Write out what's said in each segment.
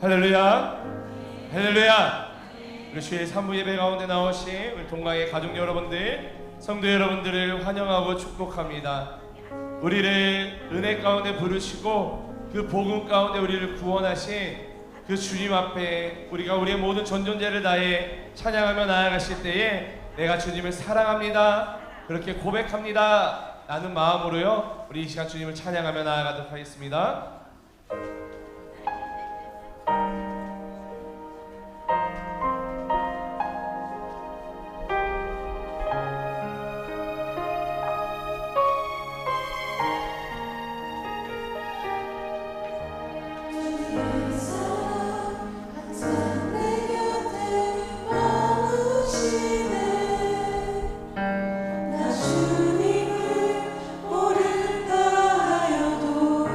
할렐루야, 할렐루야. 우리 주의 3부 예배 가운데 나오신 우리 동강의 가족 여러분들, 성도 여러분들을 환영하고 축복합니다. 우리를 은혜 가운데 부르시고 그 복음 가운데 우리를 구원하신 그 주님 앞에 우리가 우리의 모든 전존재를 다해 찬양하며 나아가실 때에 내가 주님을 사랑합니다, 그렇게 고백합니다 라는 마음으로요, 우리 이 시간 주님을 찬양하며 나아가도록 하겠습니다. 주님을 모른다 하여도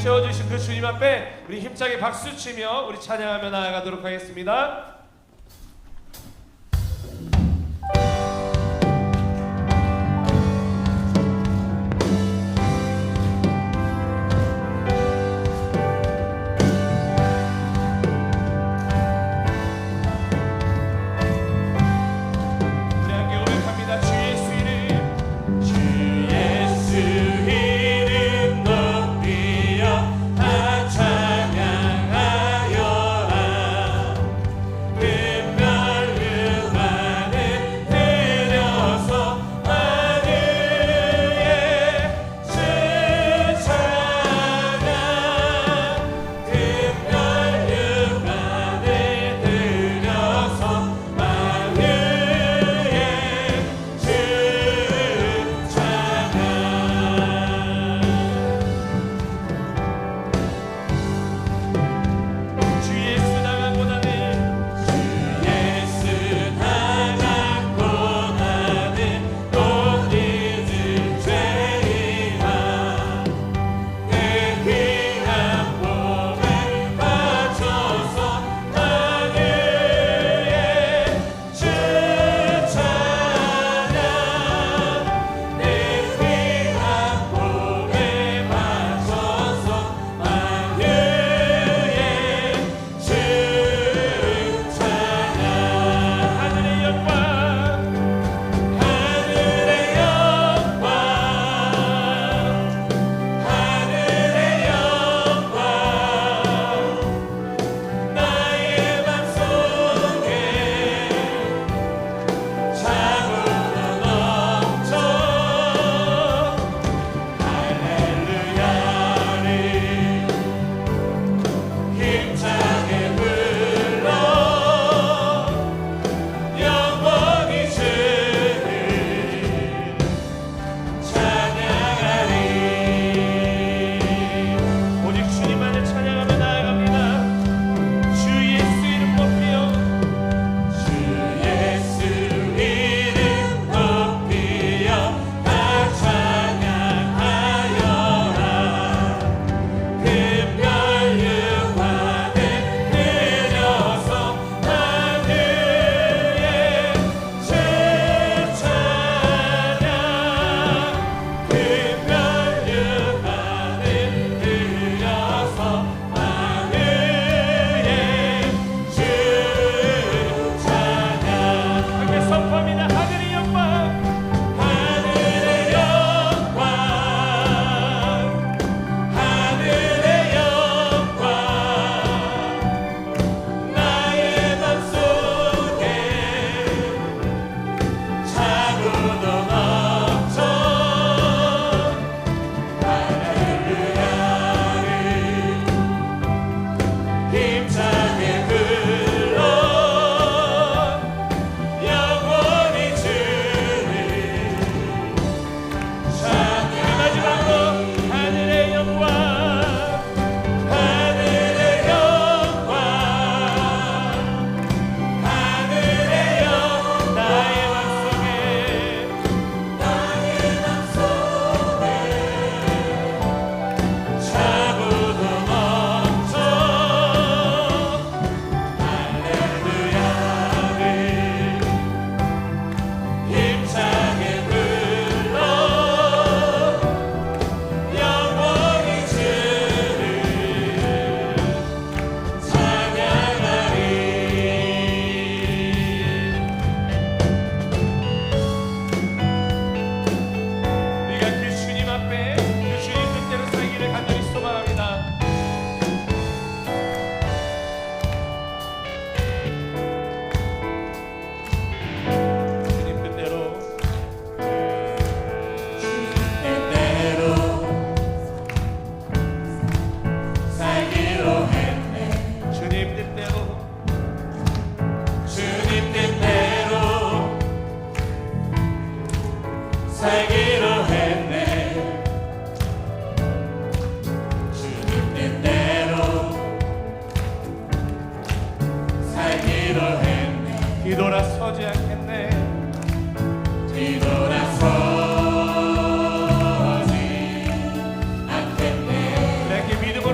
채워주신 그 주님 앞에 우리 힘차게 박수치며 우리 찬양하며 나아가도록 하겠습니다. 뒤돌아서지 않겠네. 뒤돌아서지 않겠네. 내게 믿음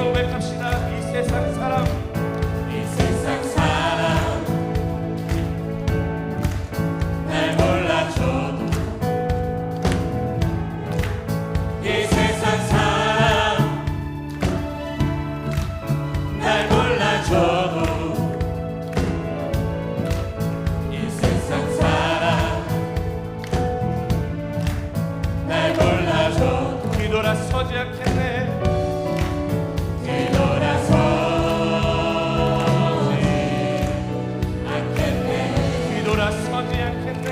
서지 않겠네. 뒤돌아서지 않겠네. 뒤돌아서지 않겠네.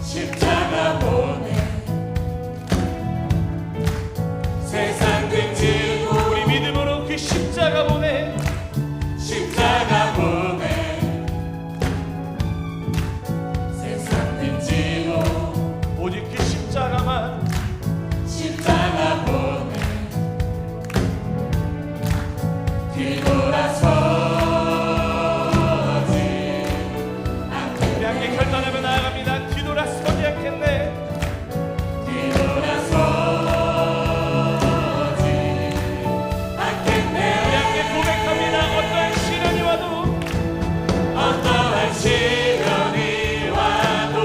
십자가 보내 세상 등지고 우리 믿음으로 그 십자가 보내 십자가 보내 세상 등지고 오직 그 십자가만 십자가 보내 뒤돌아서지 우리 함께 결단하며 나아갑니다. 뒤돌아서지 않겠네. 뒤돌아서지 않겠네. 우리 함께 고백합니다. 어떠한 시련이 와도 어떠한 시련이 와도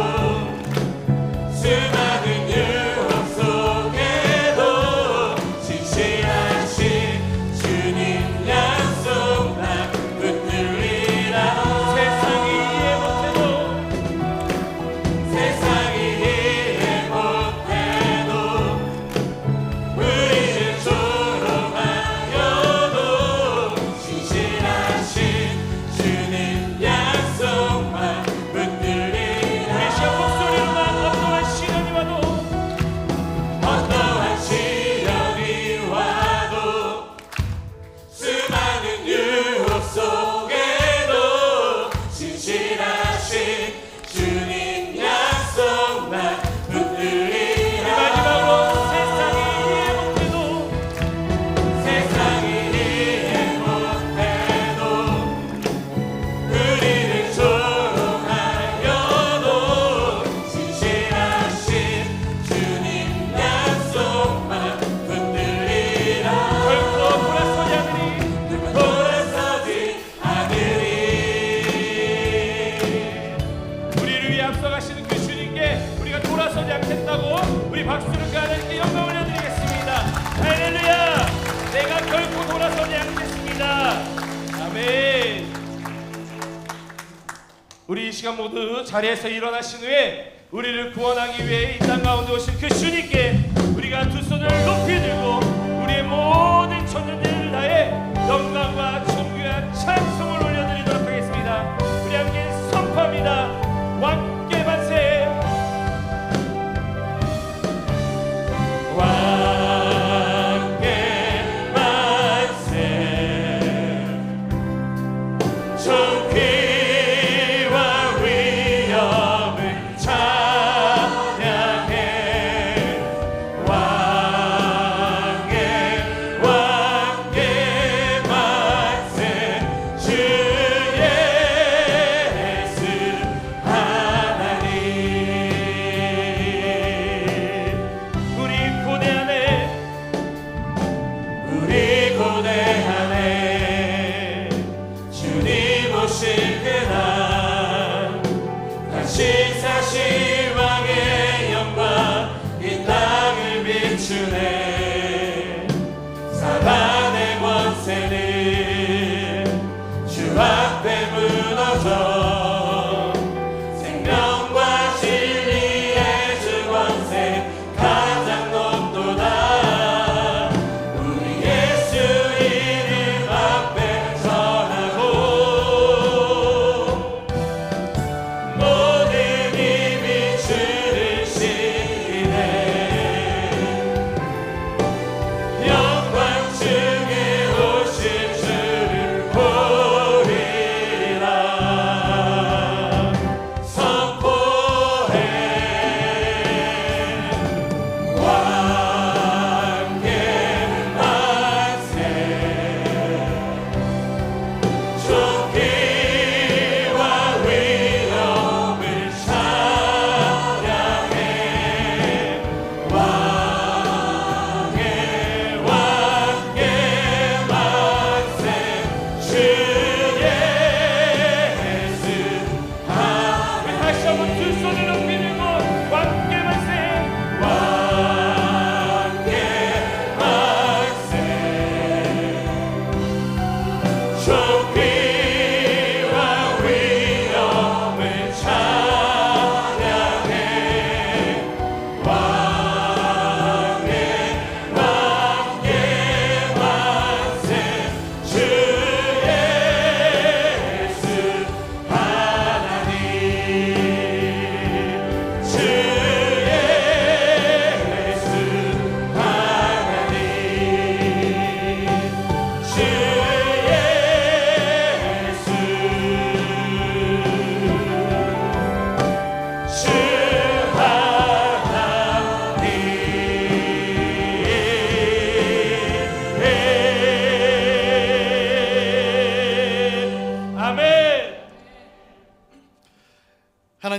수많은 유혹 속에도 신실하신 주님 약속만 붙들리라. 세상이 이해 못해도 세상이 이해 못해도 우리를 조롱하여도 신실하신 주님 약속만 붙들리라. 우리 시험 목소리로만 어떠한 시련이 와도 어떠한 시련이 와도 수많은 유혹 속에도 신실하신 주님 약속만 붙들리라. 마지막으로 세상이 이해 못해도 세상이 이해 못해도 우리를 조롱하여도 신실하신 주님 약속만 붙들리라. 결코 돌아서지 않으리. 돌아서지 않으리. 우리를 위해 앞서가시는 그 주님께 우리가 돌아서지 않겠다고 우리 박수를 하나님께 영광 올려드리겠습니다. 할렐루야. 내가 결코 돌아서지 않겠습니다. 아멘. 우리 이 시간 모두 자리에서 일어나신 후에 우리를 구원하기 위해 이 땅 가운데 오신 그 주님께 우리가 두 손을 높이 들고 우리의 모든 천년들을 다해 영광과 존귀한 찬송을 올려드리도록 하겠습니다. 우리 함께 선포합니다. 왕께 만세. 왕께 만세. 존귀와 위엄을 찬양해. 왕께 만세. 주 예수 하나님. 우리 고대하네. 우리 고대하네. 주님 오실 그날 다시 사신 왕의 영광 이 땅을 비추네. 사단의 권세는 주 앞에 무너져 생명과 진리의 주 권세 가장 높도다. 우리 예수 이름 앞에 전하고 모든 힘이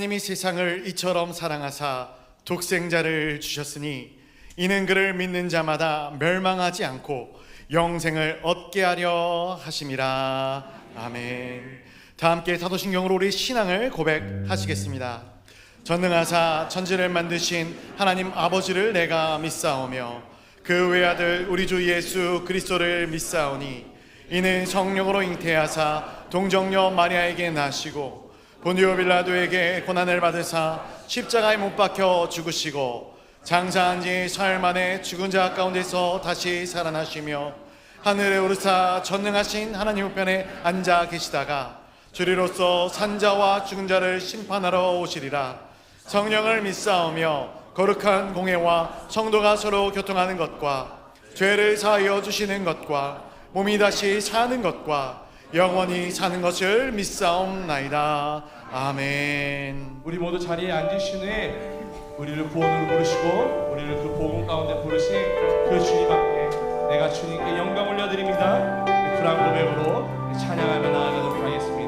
하나님이 세상을 이처럼 사랑하사 독생자를 주셨으니 이는 그를 믿는 자마다 멸망하지 않고 영생을 얻게 하려 하심이라. 아멘. 다 함께 사도신경으로 우리 신앙을 고백하시겠습니다. 전능하사 천지를 만드신 하나님 아버지를 내가 믿사오며 그 외아들 우리 주 예수 그리스도를 믿사오니 이는 성령으로 잉태하사 동정녀 마리아에게 나시고 본디오 빌라도에게 고난을 받으사 십자가에 못 박혀 죽으시고 장사한 지 사흘 만에 죽은 자 가운데서 다시 살아나시며 하늘에 오르사 전능하신 하나님 우편에 앉아 계시다가 주리로서 산자와 죽은 자를 심판하러 오시리라. 성령을 믿사오며 거룩한 공회와 성도가 서로 교통하는 것과 죄를 사하여 주시는 것과 몸이 다시 사는 것과 영원히 사는 것을 믿사옵나이다. 아멘. 우리 모두 자리에 앉으신 후에 우리를 구원으로 부르시고 우리를 그 복음 가운데 부르신 그 주님 앞에 내가 주님께 영광 올려드립니다. 그런 고백으로 찬양하며 나아가도록 하겠습니다.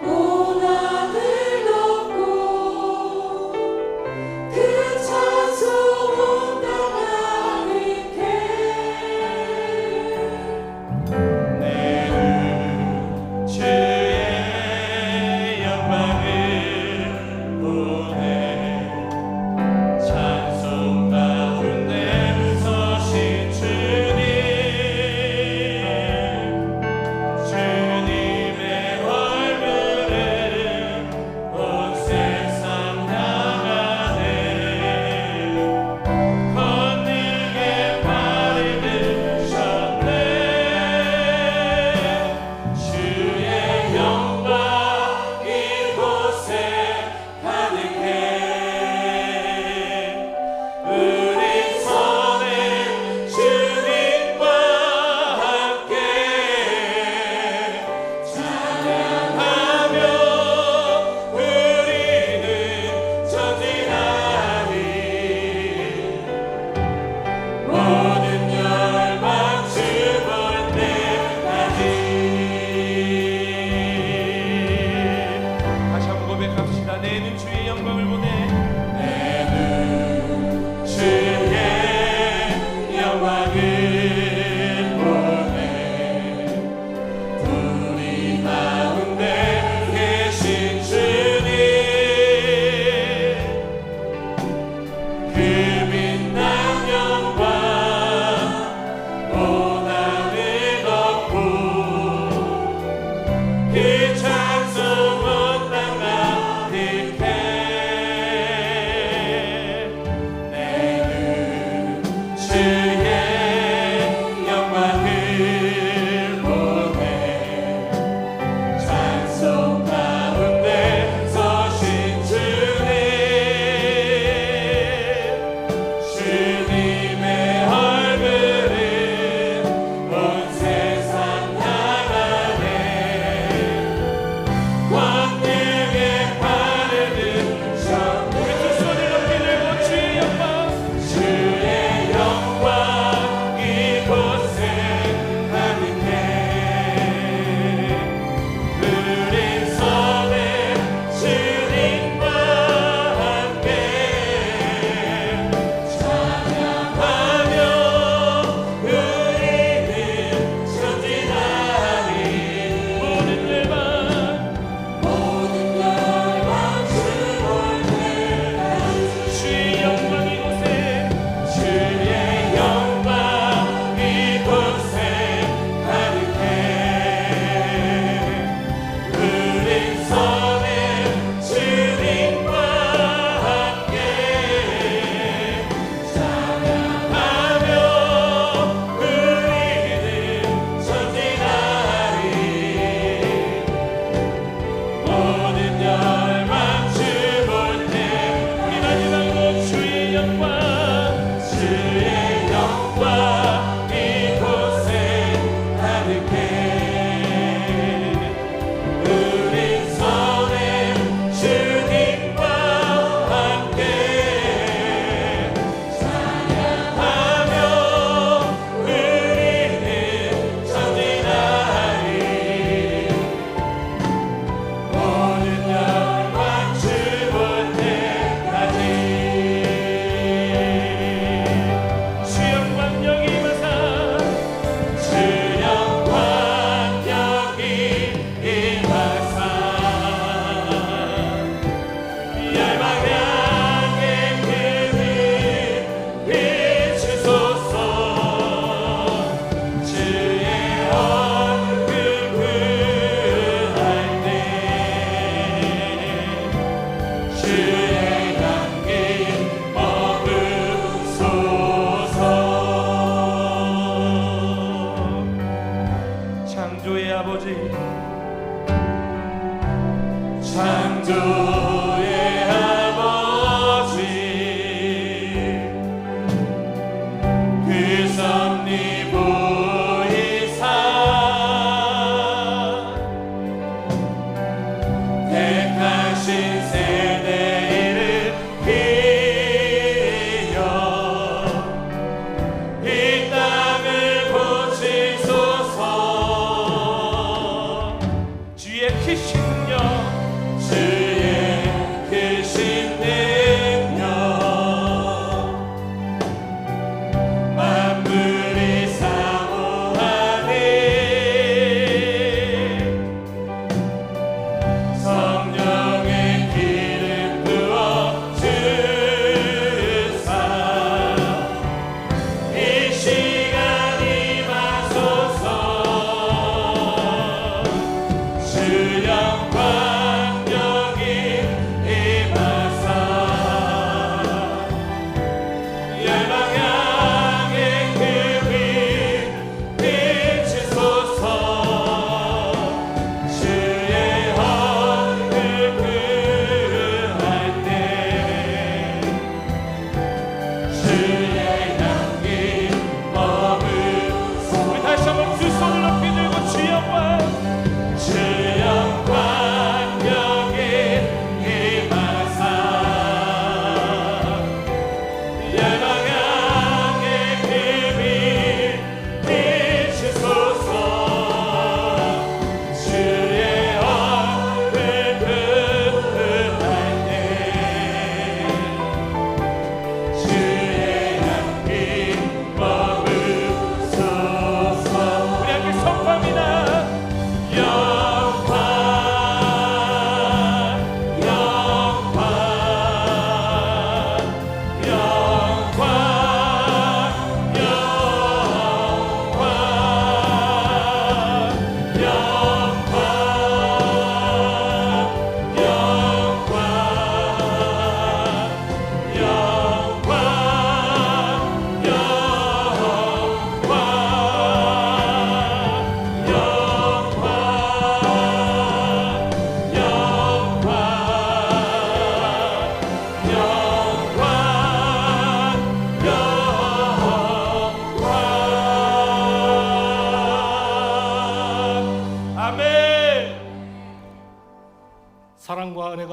온 하늘 덮고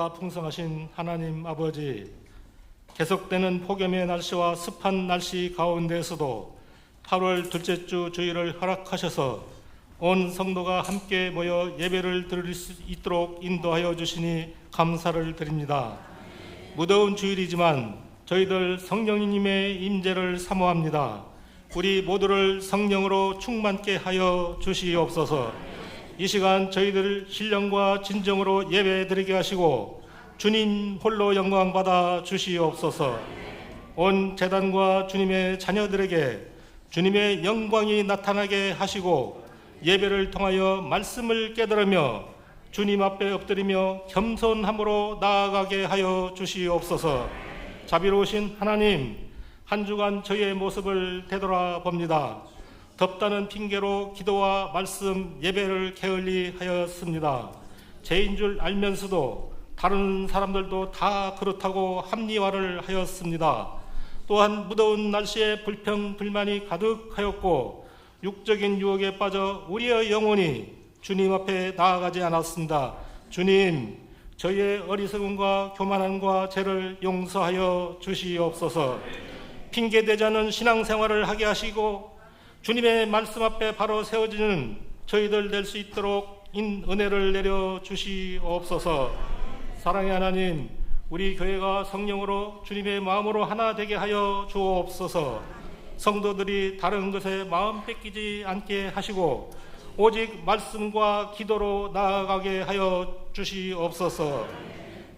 날마다 풍성하신 하나님 아버지, 계속되는 폭염의 날씨와 습한 날씨 가운데에서도 8월 둘째 주 주일을 허락하셔서 온 성도가 함께 모여 예배를 드릴 수 있도록 인도하여 주시니 감사를 드립니다. 무더운 주일이지만 저희들 성령님의 임재를 사모합니다. 우리 모두를 성령으로 충만케 하여 주시옵소서. 이 시간 저희들 신령과 진정으로 예배드리게 하시고 주님 홀로 영광 받아 주시옵소서. 온 제단과 주님의 자녀들에게 주님의 영광이 나타나게 하시고 예배를 통하여 말씀을 깨달으며 주님 앞에 엎드리며 겸손함으로 나아가게 하여 주시옵소서. 자비로우신 하나님, 한 주간 저희의 모습을 되돌아봅니다. 덥다는 핑계로 기도와 말씀, 예배를 게을리하였습니다. 죄인 줄 알면서도 다른 사람들도 다 그렇다고 합리화를 하였습니다. 또한 무더운 날씨에 불평, 불만이 가득하였고 육적인 유혹에 빠져 우리의 영혼이 주님 앞에 나아가지 않았습니다. 주님, 저희의 어리석음과 교만함과 죄를 용서하여 주시옵소서. 핑계대지 않은 신앙생활을 하게 하시고 주님의 말씀 앞에 바로 세워지는 저희들 될 수 있도록 은혜를 내려 주시옵소서. 사랑의 하나님, 우리 교회가 성령으로 주님의 마음으로 하나 되게 하여 주옵소서. 성도들이 다른 것에 마음 뺏기지 않게 하시고 오직 말씀과 기도로 나아가게 하여 주시옵소서.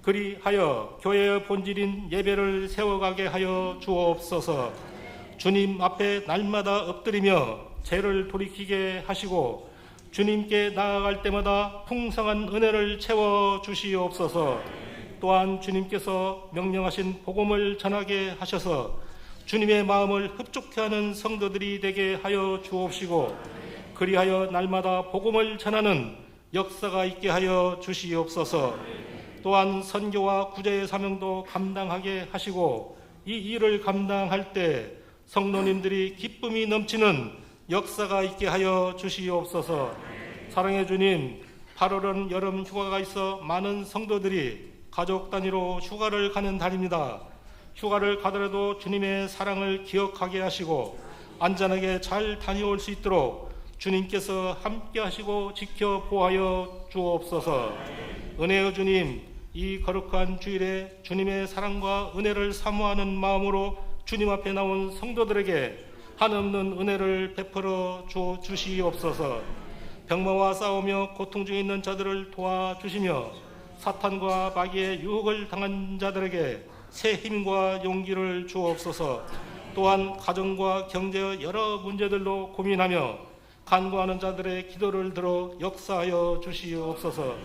그리하여 교회의 본질인 예배를 세워가게 하여 주옵소서. 주님 앞에 날마다 엎드리며 죄를 돌이키게 하시고 주님께 나아갈 때마다 풍성한 은혜를 채워 주시옵소서. 또한 주님께서 명령하신 복음을 전하게 하셔서 주님의 마음을 흡족해 하는 성도들이 되게 하여 주옵시고 그리하여 날마다 복음을 전하는 역사가 있게 하여 주시옵소서. 또한 선교와 구제의 사명도 감당하게 하시고 이 일을 감당할 때 성도님들이 기쁨이 넘치는 역사가 있게 하여 주시옵소서. 사랑의 주님, 8월은 여름 휴가가 있어 많은 성도들이 가족 단위로 휴가를 가는 달입니다. 휴가를 가더라도 주님의 사랑을 기억하게 하시고 안전하게 잘 다녀올 수 있도록 주님께서 함께 하시고 지켜 보하여 주옵소서. 은혜의 주님, 이 거룩한 주일에 주님의 사랑과 은혜를 사모하는 마음으로 주님 앞에 나온 성도들에게 한없는 은혜를 베풀어 주시옵소서. 병마와 싸우며 고통 중에 있는 자들을 도와주시며 사탄과 마귀의 유혹을 당한 자들에게 새 힘과 용기를 주옵소서. 또한 가정과 경제의 여러 문제들로 고민하며 간구하는 자들의 기도를 들어 역사하여 주시옵소서.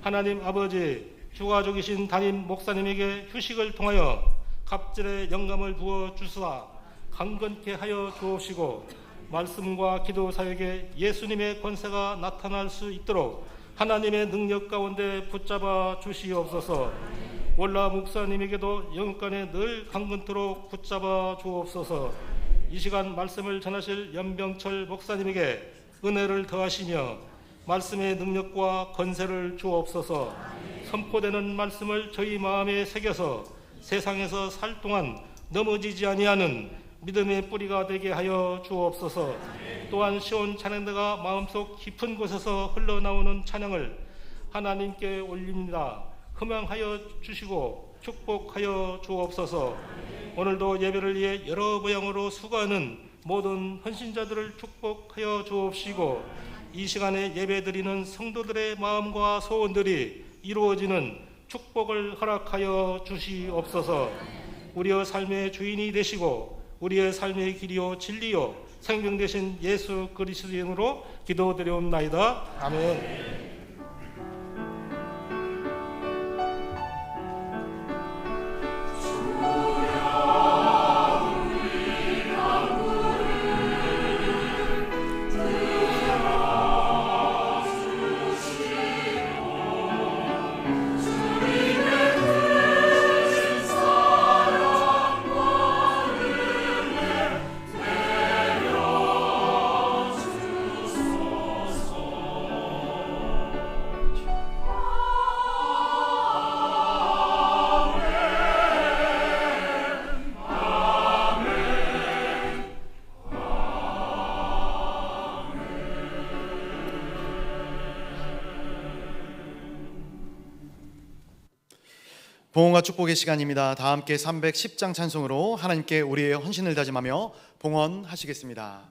하나님 아버지, 휴가 중이신 담임 목사님에게 휴식을 통하여 갑절의 영감을 부어 주시사 강건케 하여 주옵시고 말씀과 기도 사역에 예수님의 권세가 나타날 수 있도록 하나님의 능력 가운데 붙잡아 주시옵소서. 월라 목사님에게도 영육간에 늘 강건토록 붙잡아 주옵소서. 이 시간 말씀을 전하실 연병철 목사님에게 은혜를 더하시며 말씀의 능력과 권세를 주옵소서. 선포되는 말씀을 저희 마음에 새겨서 세상에서 살 동안 넘어지지 아니하는 믿음의 뿌리가 되게 하여 주옵소서. 또한 시온 찬양대가 마음속 깊은 곳에서 흘러나오는 찬양을 하나님께 올립니다. 흠양하여 주시고 축복하여 주옵소서. 오늘도 예배를 위해 여러 모양으로 수고하는 모든 헌신자들을 축복하여 주옵시고 이 시간에 예배드리는 성도들의 마음과 소원들이 이루어지는 축복을 허락하여 주시옵소서. 우리의 삶의 주인이 되시고 우리의 삶의 길이요 진리요 생명 되신 예수 그리스도의 이름으로 기도드리옵나이다. 아멘. 봉헌과 축복의 시간입니다. 다 함께 310장 찬송으로 하나님께 우리의 헌신을 다짐하며 봉헌하시겠습니다.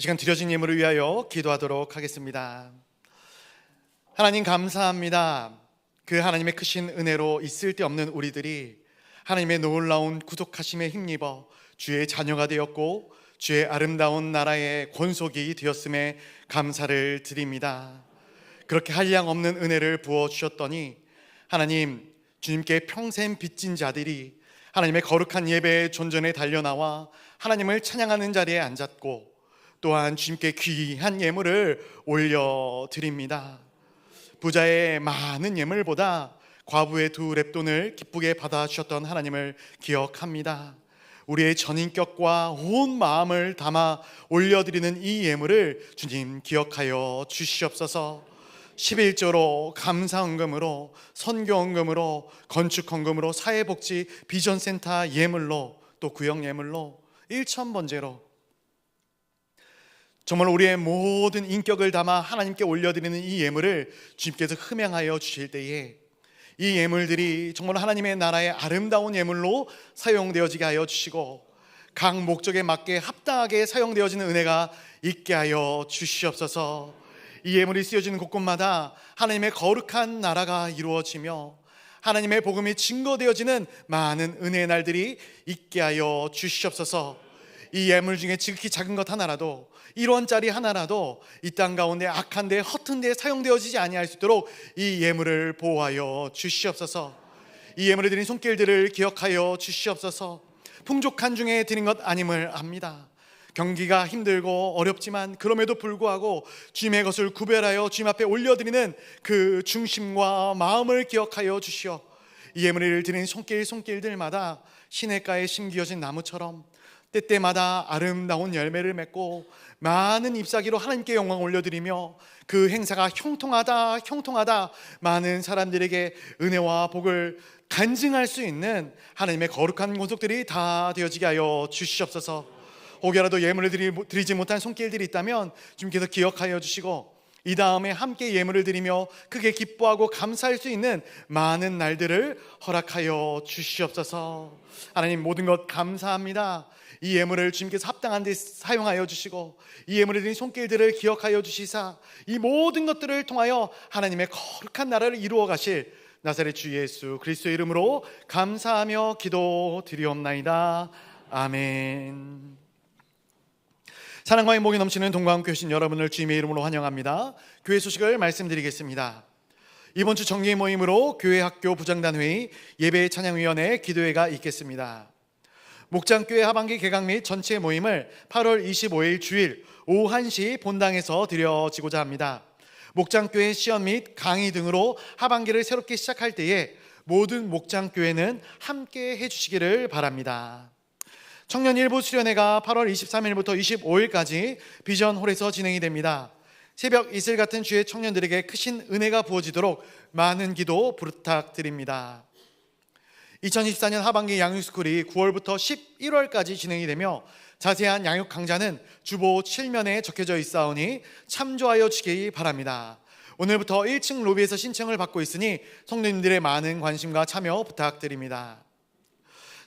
이 시간 드려진 예물을 위하여 기도하도록 하겠습니다. 하나님 감사합니다. 그 하나님의 크신 은혜로 있을 데 없는 우리들이 하나님의 놀라운 구속하심에 힘입어 주의 자녀가 되었고 주의 아름다운 나라의 권속이 되었음에 감사를 드립니다. 그렇게 한량 없는 은혜를 부어주셨더니 하나님, 주님께 평생 빚진 자들이 하나님의 거룩한 예배의 존전에 달려나와 하나님을 찬양하는 자리에 앉았고 또한 주님께 귀한 예물을 올려드립니다. 부자의 많은 예물보다 과부의 2렙돈을 기쁘게 받아주셨던 하나님을 기억합니다. 우리의 전인격과 온 마음을 담아 올려드리는 이 예물을 주님 기억하여 주시옵소서. 11조로 감사헌금으로 선교헌금으로 건축헌금으로 사회복지 비전센터 예물로 또 구역예물로 1,000번제로 정말 우리의 모든 인격을 담아 하나님께 올려드리는 이 예물을 주님께서 흠양하여 주실 때에 이 예물들이 정말 하나님의 나라의 아름다운 예물로 사용되어지게 하여 주시고 각 목적에 맞게 합당하게 사용되어지는 은혜가 있게 하여 주시옵소서. 이 예물이 쓰여지는 곳곳마다 하나님의 거룩한 나라가 이루어지며 하나님의 복음이 증거되어지는 많은 은혜의 날들이 있게 하여 주시옵소서. 이 예물 중에 지극히 작은 것 하나라도 1원짜리 하나라도 이 땅 가운데 악한 데 허튼 데 사용되어지지 아니할 수 있도록 이 예물을 보호하여 주시옵소서. 이 예물을 드린 손길들을 기억하여 주시옵소서. 풍족한 중에 드린 것 아님을 압니다. 경기가 힘들고 어렵지만 그럼에도 불구하고 주님의 것을 구별하여 주님 앞에 올려드리는 그 중심과 마음을 기억하여 주시어 이 예물을 드린 손길들마다 시냇가에 심기어진 나무처럼 때때마다 아름다운 열매를 맺고 많은 잎사귀로 하나님께 영광 올려드리며 그 행사가 형통하다 많은 사람들에게 은혜와 복을 간증할 수 있는 하나님의 거룩한 권속들이 다 되어지게 하여 주시옵소서. 혹여라도 예물을 드리지 못한 손길들이 있다면 주님께서 기억하여 주시고 이 다음에 함께 예물을 드리며 크게 기뻐하고 감사할 수 있는 많은 날들을 허락하여 주시옵소서. 하나님, 모든 것 감사합니다. 이 예물을 주님께서 합당한 데 사용하여 주시고 이 예물을 드린 손길들을 기억하여 주시사 이 모든 것들을 통하여 하나님의 거룩한 나라를 이루어 가실 나사렛 주 예수 그리스도의 이름으로 감사하며 기도드리옵나이다. 아멘. 사랑과 행복이 넘치는 동광교회 신 여러분을 주님의 이름으로 환영합니다. 교회 소식을 말씀드리겠습니다. 이번 주 정기 모임으로 교회 학교 부장단 회의, 예배 찬양위원회, 기도회가 있겠습니다. 목장교회 하반기 개강 및 전체 모임을 8월 25일 주일 오후 1시 본당에서 드려지고자 합니다. 목장교회 시험 및 강의 등으로 하반기를 새롭게 시작할 때에 모든 목장교회는 함께 해주시기를 바랍니다. 청년 일부 수련회가 8월 23일부터 25일까지 비전홀에서 진행이 됩니다. 새벽 이슬 같은 주의 청년들에게 크신 은혜가 부어지도록 많은 기도 부탁드립니다. 2024년 하반기 양육스쿨이 9월부터 11월까지 진행이 되며 자세한 양육 강좌는 주보 7면에 적혀져 있사오니 참조하여 주시기 바랍니다. 오늘부터 1층 로비에서 신청을 받고 있으니 성도님들의 많은 관심과 참여 부탁드립니다.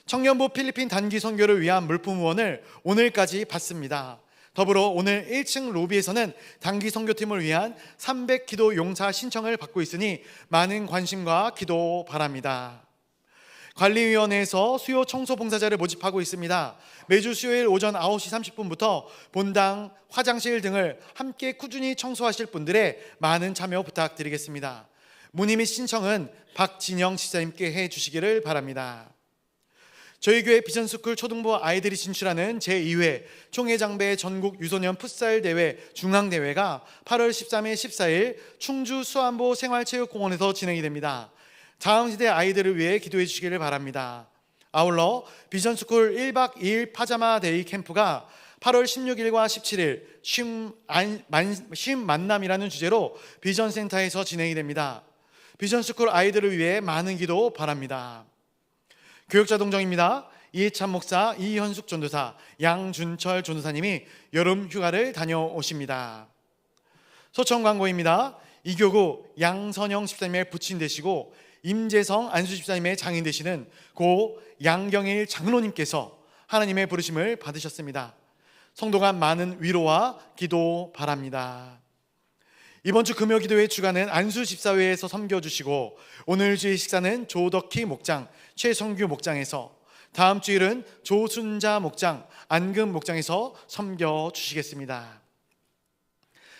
청년부 필리핀 단기 선교를 위한 물품 후원을 오늘까지 받습니다. 더불어 오늘 1층 로비에서는 단기 선교팀을 위한 300 기도 용사 신청을 받고 있으니 많은 관심과 기도 바랍니다. 관리위원회에서 수요 청소 봉사자를 모집하고 있습니다. 매주 수요일 오전 9시 30분부터 본당, 화장실 등을 함께 꾸준히 청소하실 분들의 많은 참여 부탁드리겠습니다. 문의 및 신청은 박진영 지사님께 해주시기를 바랍니다. 저희 교회 비전스쿨 초등부 아이들이 진출하는 제2회 총회장배 전국 유소년 풋살 대회 중앙대회가 8월 13일 14일 충주 수안보 생활체육공원에서 진행이 됩니다. 다음시대 아이들을 위해 기도해 주시기를 바랍니다. 아울러 비전스쿨 1박 2일 파자마 데이 캠프가 8월 16일과 17일 쉼 만남이라는 주제로 비전센터에서 진행이 됩니다. 비전스쿨 아이들을 위해 많은 기도 바랍니다. 교육자 동정입니다. 이해찬 목사, 이현숙 전도사, 양준철 전도사님이 여름 휴가를 다녀오십니다. 소청 광고입니다. 이교구 양선영 집사님의 부친 되시고 임재성 안수 집사님의 장인 되시는 고 양경일 장로님께서 하나님의 부르심을 받으셨습니다. 성도가 많은 위로와 기도 바랍니다. 이번 주 금요기도회 주간은 안수 집사회에서 섬겨주시고 오늘 주의 식사는 조덕희 목장, 최성규 목장에서, 다음 주일은 조순자 목장, 안금 목장에서 섬겨주시겠습니다.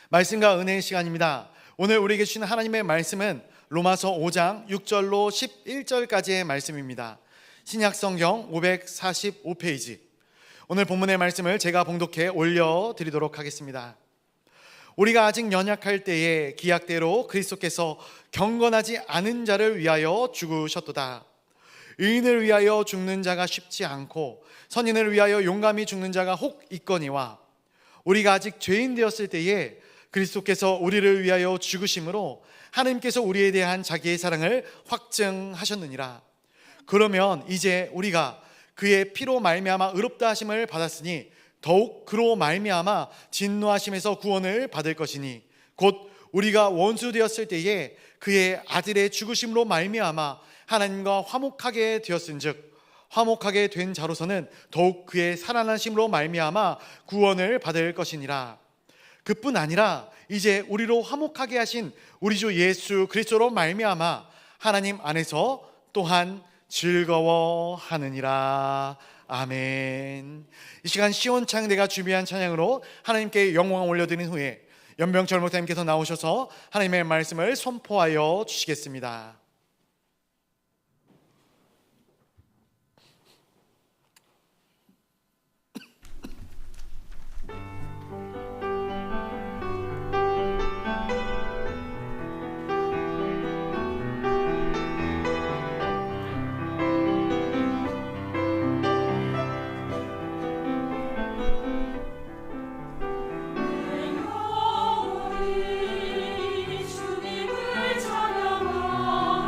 말씀과 은혜의 시간입니다. 오늘 우리에게 주신 하나님의 말씀은 로마서 5장 6절로 11절까지의 말씀입니다. 신약성경 545페이지. 오늘 본문의 말씀을 제가 봉독해 올려드리도록 하겠습니다. 우리가 아직 연약할 때에 기약대로 그리스도께서 경건하지 않은 자를 위하여 죽으셨도다. 의인을 위하여 죽는 자가 쉽지 않고 선인을 위하여 용감히 죽는 자가 혹 있거니와 우리가 아직 죄인 되었을 때에 그리스도께서 우리를 위하여 죽으심으로 하나님께서 우리에 대한 자기의 사랑을 확증하셨느니라. 그러면 이제 우리가 그의 피로 말미암아 의롭다 하심을 받았으니 더욱 그로 말미암아 진노하심에서 구원을 받을 것이니 곧 우리가 원수 되었을 때에 그의 아들의 죽으심으로 말미암아 하나님과 화목하게 되었은즉 화목하게 된 자로서는 더욱 그의 살아나심으로 말미암아 구원을 받을 것이니라. 그뿐 아니라 이제 우리로 화목하게 하신 우리 주 예수 그리스도로 말미암아 하나님 안에서 또한 즐거워하느니라. 아멘. 이 시간 시온창대가 준비한 찬양으로 하나님께 영광을 올려드린 후에 연병철 목사님께서 나오셔서 하나님의 말씀을 선포하여 주시겠습니다. 주님을 찬양하리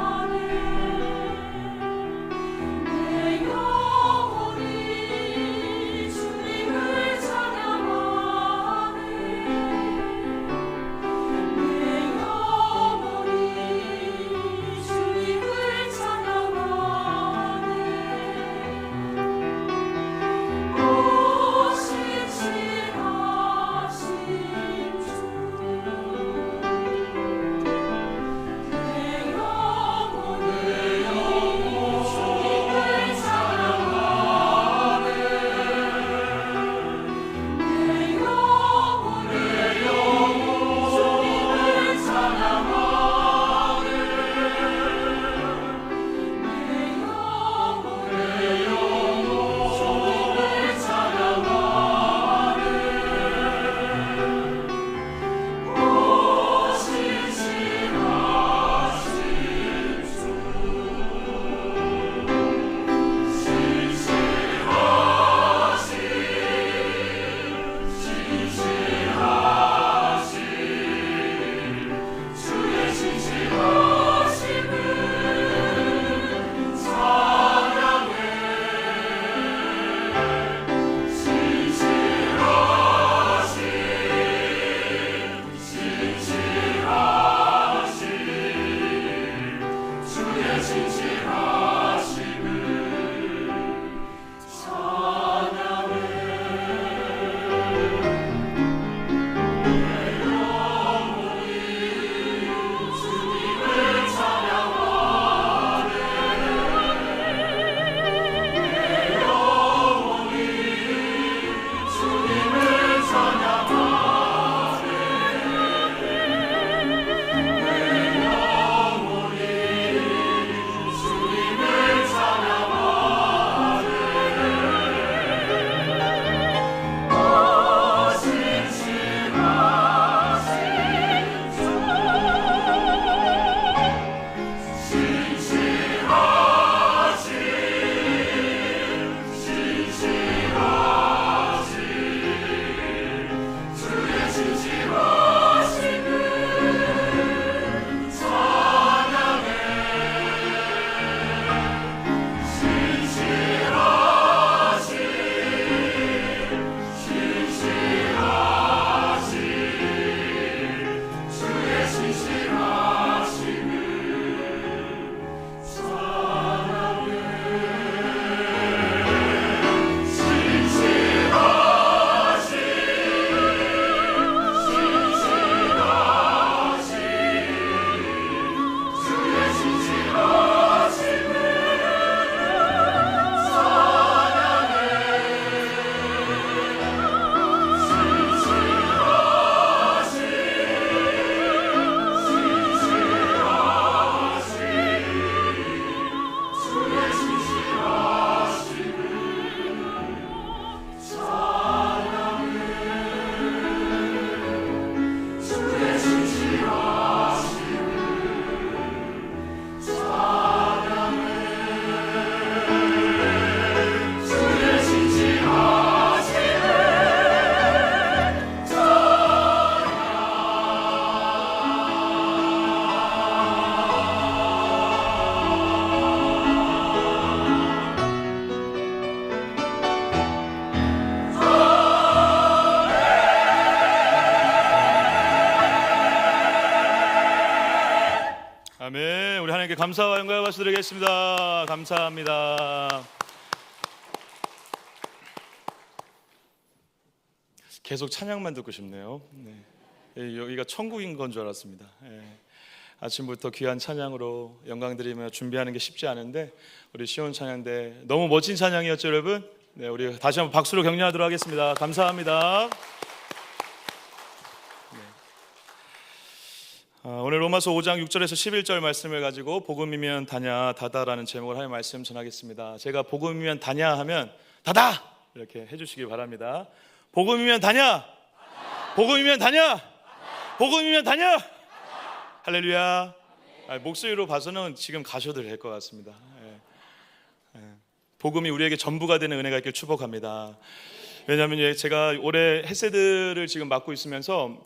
하나님께 감사와 영광을 말씀드리겠습니다. 감사합니다. 계속 찬양만 듣고 싶네요. 네. 여기가 천국인 건 줄 알았습니다. 네. 아침부터 귀한 찬양으로 영광 드리며 준비하는 게 쉽지 않은데 우리 시온 찬양대 너무 멋진 찬양이었죠, 여러분. 네, 우리 다시 한번 박수로 격려하도록 하겠습니다. 감사합니다. 오늘 로마서 5장 6절에서 11절 말씀을 가지고 복음이면 다냐 다다라는 제목을 하여 말씀 전하겠습니다. 제가 복음이면 다냐 하면 다다 이렇게 해주시기 바랍니다. 복음이면 다냐, 복음이면 다냐, 복음이면 다냐. 할렐루야. 목소리로 봐서는 지금 가셔도 될 것 같습니다. 복음이 우리에게 전부가 되는 은혜가 있길 축복합니다. 왜냐하면 제가 올해 헤세드를 지금 맡고 있으면서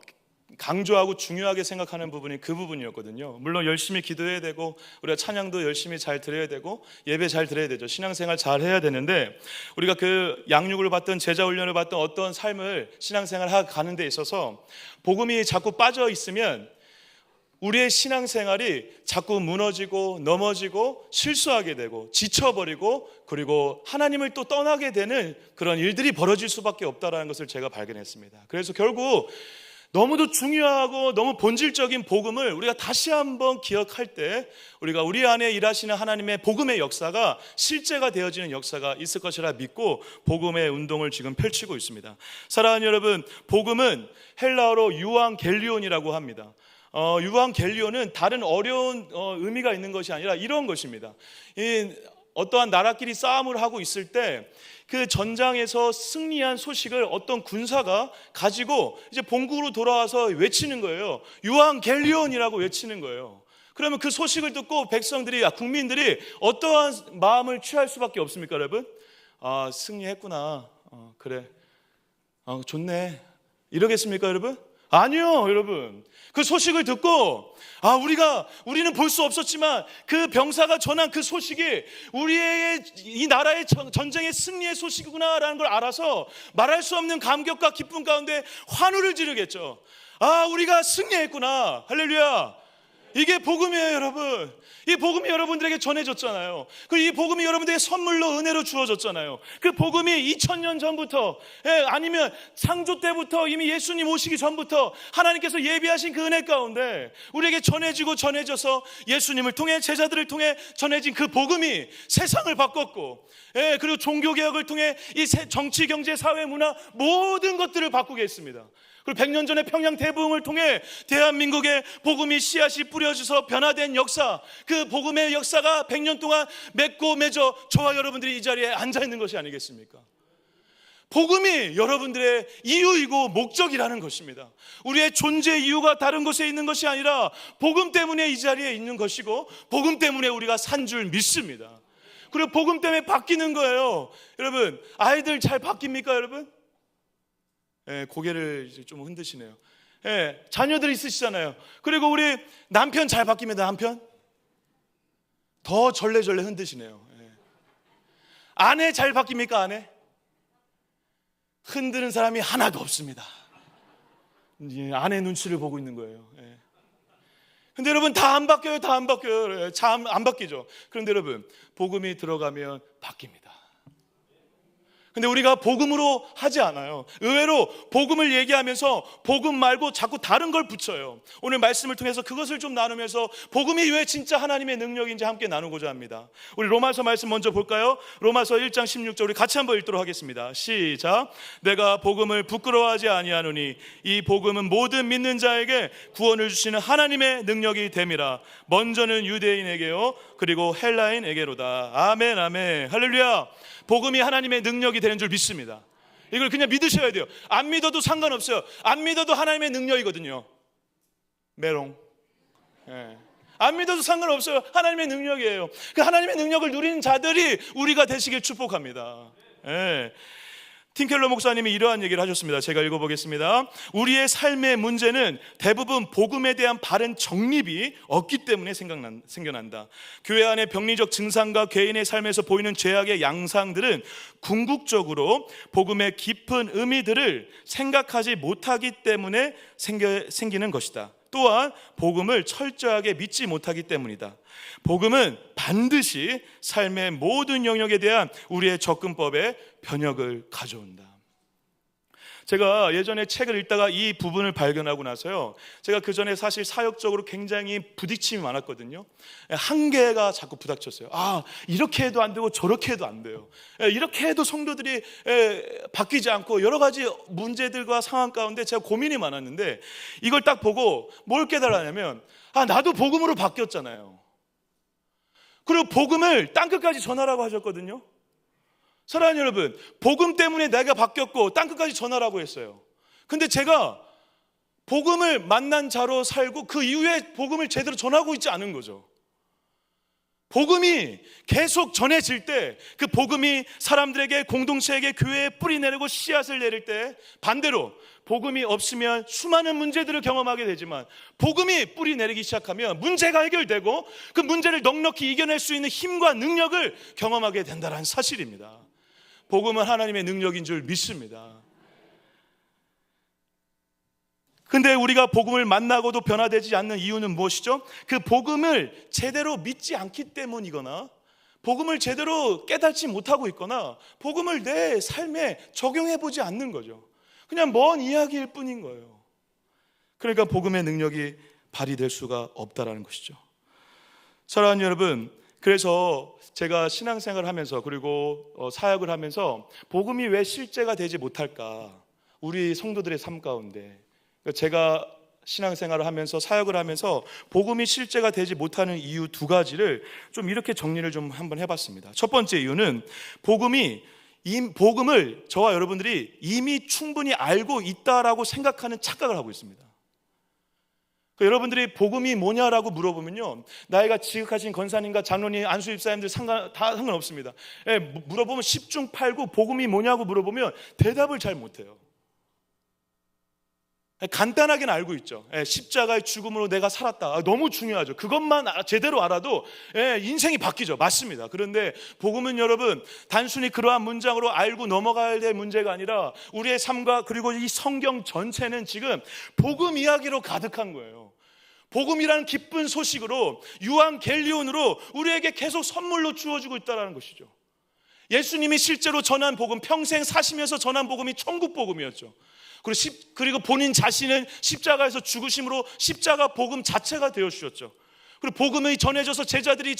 강조하고 중요하게 생각하는 부분이 그 부분이었거든요. 물론 열심히 기도해야 되고 우리가 찬양도 열심히 잘 드려야 되고 예배 잘 드려야 되죠. 신앙생활 잘 해야 되는데 우리가 그 양육을 받든 제자 훈련을 받든 어떤 삶을 신앙생활 가는 데 있어서 복음이 자꾸 빠져 있으면 우리의 신앙생활이 자꾸 무너지고 넘어지고 실수하게 되고 지쳐버리고 그리고 하나님을 또 떠나게 되는 그런 일들이 벌어질 수밖에 없다는 것을 제가 발견했습니다. 그래서 결국 너무도 중요하고 너무 본질적인 복음을 우리가 다시 한번 기억할 때 우리가 우리 안에 일하시는 하나님의 복음의 역사가 실제가 되어지는 역사가 있을 것이라 믿고 복음의 운동을 지금 펼치고 있습니다. 사랑하는 여러분, 복음은 헬라어로 유앙겔리온이라고 합니다. 유앙겔리온은 다른 어려운 의미가 있는 것이 아니라 이런 것입니다. 어떠한 나라끼리 싸움을 하고 있을 때 그 전장에서 승리한 소식을 어떤 군사가 가지고 이제 본국으로 돌아와서 외치는 거예요. 유앙겔리온이라고 외치는 거예요. 그러면 그 소식을 듣고 백성들이, 국민들이 어떠한 마음을 취할 수밖에 없습니까, 여러분? 아, 승리했구나. 그래. 좋네. 이러겠습니까, 여러분? 아니요, 여러분. 그 소식을 듣고 우리는 볼 수 없었지만 그 병사가 전한 그 소식이 우리의 이 나라의 전쟁의 승리의 소식이구나라는 걸 알아서 말할 수 없는 감격과 기쁨 가운데 환호를 지르겠죠. 우리가 승리했구나. 할렐루야. 이게 복음이에요, 여러분. 이 복음이 여러분들에게 전해졌잖아요. 그리고 이 복음이 여러분들에게 선물로 은혜로 주어졌잖아요. 그 복음이 2000년 전부터 아니면 창조 때부터 이미 예수님 오시기 전부터 하나님께서 예비하신 그 은혜 가운데 우리에게 전해지고 전해져서 예수님을 통해 제자들을 통해 전해진 그 복음이 세상을 바꿨고 그리고 종교개혁을 통해 이 정치, 경제, 사회, 문화 모든 것들을 바꾸게 했습니다. 그리고 100년 전에 평양 대부흥을 통해 대한민국의 복음이 씨앗이 뿌려져서 변화된 역사, 그 복음의 역사가 100년 동안 맺고 맺어 저와 여러분들이 이 자리에 앉아있는 것이 아니겠습니까? 복음이 여러분들의 이유이고 목적이라는 것입니다. 우리의 존재 이유가 다른 곳에 있는 것이 아니라 복음 때문에 이 자리에 있는 것이고 복음 때문에 우리가 산 줄 믿습니다. 그리고 복음 때문에 바뀌는 거예요. 여러분, 아이들 잘 바뀝니까, 여러분? 고개를 좀 흔드시네요. 자녀들 있으시잖아요. 그리고 우리 남편 잘 바뀝니다. 남편 더 절레절레 흔드시네요. 아내 잘 바뀝니까? 아내 흔드는 사람이 하나도 없습니다. 아내 눈치를 보고 있는 거예요. 근데 여러분 다 안 바뀌어요. 다 안 바뀌어요. 참 안 바뀌죠. 그런데 여러분 복음이 들어가면 바뀝니다. 근데 우리가 복음으로 하지 않아요. 의외로 복음을 얘기하면서 복음 말고 자꾸 다른 걸 붙여요. 오늘 말씀을 통해서 그것을 좀 나누면서 복음이 왜 진짜 하나님의 능력인지 함께 나누고자 합니다. 우리 로마서 말씀 먼저 볼까요? 로마서 1장 16절 우리 같이 한번 읽도록 하겠습니다. 시작. 내가 복음을 부끄러워하지 아니하노니 이 복음은 모든 믿는 자에게 구원을 주시는 하나님의 능력이 됨이라. 먼저는 유대인에게요 그리고 헬라인에게로다. 아멘 아멘 할렐루야. 복음이 하나님의 능력이 되는 줄 믿습니다. 이걸 그냥 믿으셔야 돼요. 안 믿어도 상관없어요. 안 믿어도 하나님의 능력이거든요. 메롱. 안 믿어도 상관없어요. 하나님의 능력이에요. 그 하나님의 능력을 누리는 자들이 우리가 되시길 축복합니다. 틴켈러 목사님이 이러한 얘기를 하셨습니다. 제가 읽어보겠습니다. 우리의 삶의 문제는 대부분 복음에 대한 바른 정립이 없기 때문에 생겨난다. 교회 안의 병리적 증상과 개인의 삶에서 보이는 죄악의 양상들은 궁극적으로 복음의 깊은 의미들을 생각하지 못하기 때문에 생기는 것이다. 또한 복음을 철저하게 믿지 못하기 때문이다. 복음은 반드시 삶의 모든 영역에 대한 우리의 접근법에 변혁을 가져온다. 제가 예전에 책을 읽다가 이 부분을 발견하고 나서요, 제가 그 전에 사실 사역적으로 굉장히 부딪힘이 많았거든요. 한계가 자꾸 부닥쳤어요. 이렇게 해도 안 되고 저렇게 해도 안 돼요. 이렇게 해도 성도들이 바뀌지 않고 여러 가지 문제들과 상황 가운데 제가 고민이 많았는데, 이걸 딱 보고 뭘 깨달았냐면, 나도 복음으로 바뀌었잖아요. 그리고 복음을 땅끝까지 전하라고 하셨거든요. 사랑하는 여러분, 복음 때문에 내가 바뀌었고 땅끝까지 전하라고 했어요. 근데 제가 복음을 만난 자로 살고 그 이후에 복음을 제대로 전하고 있지 않은 거죠. 복음이 계속 전해질 때, 그 복음이 사람들에게, 공동체에게, 교회에 뿌리 내리고 씨앗을 내릴 때, 반대로 복음이 없으면 수많은 문제들을 경험하게 되지만, 복음이 뿌리 내리기 시작하면 문제가 해결되고 그 문제를 넉넉히 이겨낼 수 있는 힘과 능력을 경험하게 된다는 사실입니다. 복음은 하나님의 능력인 줄 믿습니다. 근데 우리가 복음을 만나고도 변화되지 않는 이유는 무엇이죠? 그 복음을 제대로 믿지 않기 때문이거나, 복음을 제대로 깨닫지 못하고 있거나, 복음을 내 삶에 적용해보지 않는 거죠. 그냥 먼 이야기일 뿐인 거예요. 그러니까 복음의 능력이 발휘될 수가 없다라는 것이죠. 사랑하는 여러분, 그래서 제가 신앙생활을 하면서, 그리고 사역을 하면서 복음이 왜 실제가 되지 못할까, 우리 성도들의 삶 가운데, 제가 신앙생활을 하면서 사역을 하면서 복음이 실제가 되지 못하는 이유 두 가지를 좀 이렇게 정리를 좀 한번 해봤습니다. 첫 번째 이유는 복음을 저와 여러분들이 이미 충분히 알고 있다라고 생각하는 착각을 하고 있습니다. 여러분들이 복음이 뭐냐라고 물어보면요, 나이가 지극하신 권사님과 장로님, 안수 집사님들 다 상관없습니다. 물어보면 10중 8구 복음이 뭐냐고 물어보면 대답을 잘 못해요. 간단하게는 알고 있죠. 십자가의 죽음으로 내가 살았다. 너무 중요하죠. 그것만 제대로 알아도 인생이 바뀌죠. 맞습니다. 그런데 복음은 여러분, 단순히 그러한 문장으로 알고 넘어가야 될 문제가 아니라 우리의 삶과, 그리고 이 성경 전체는 지금 복음 이야기로 가득한 거예요. 복음이라는 기쁜 소식으로, 유앙겔리온으로 우리에게 계속 선물로 주어지고 있다는 것이죠. 예수님이 실제로 전한 복음, 평생 사시면서 전한 복음이 천국 복음이었죠. 그리고 본인 자신은 십자가에서 죽으심으로 십자가 복음 자체가 되어 주셨죠. 그리고 복음이 전해져서 제자들이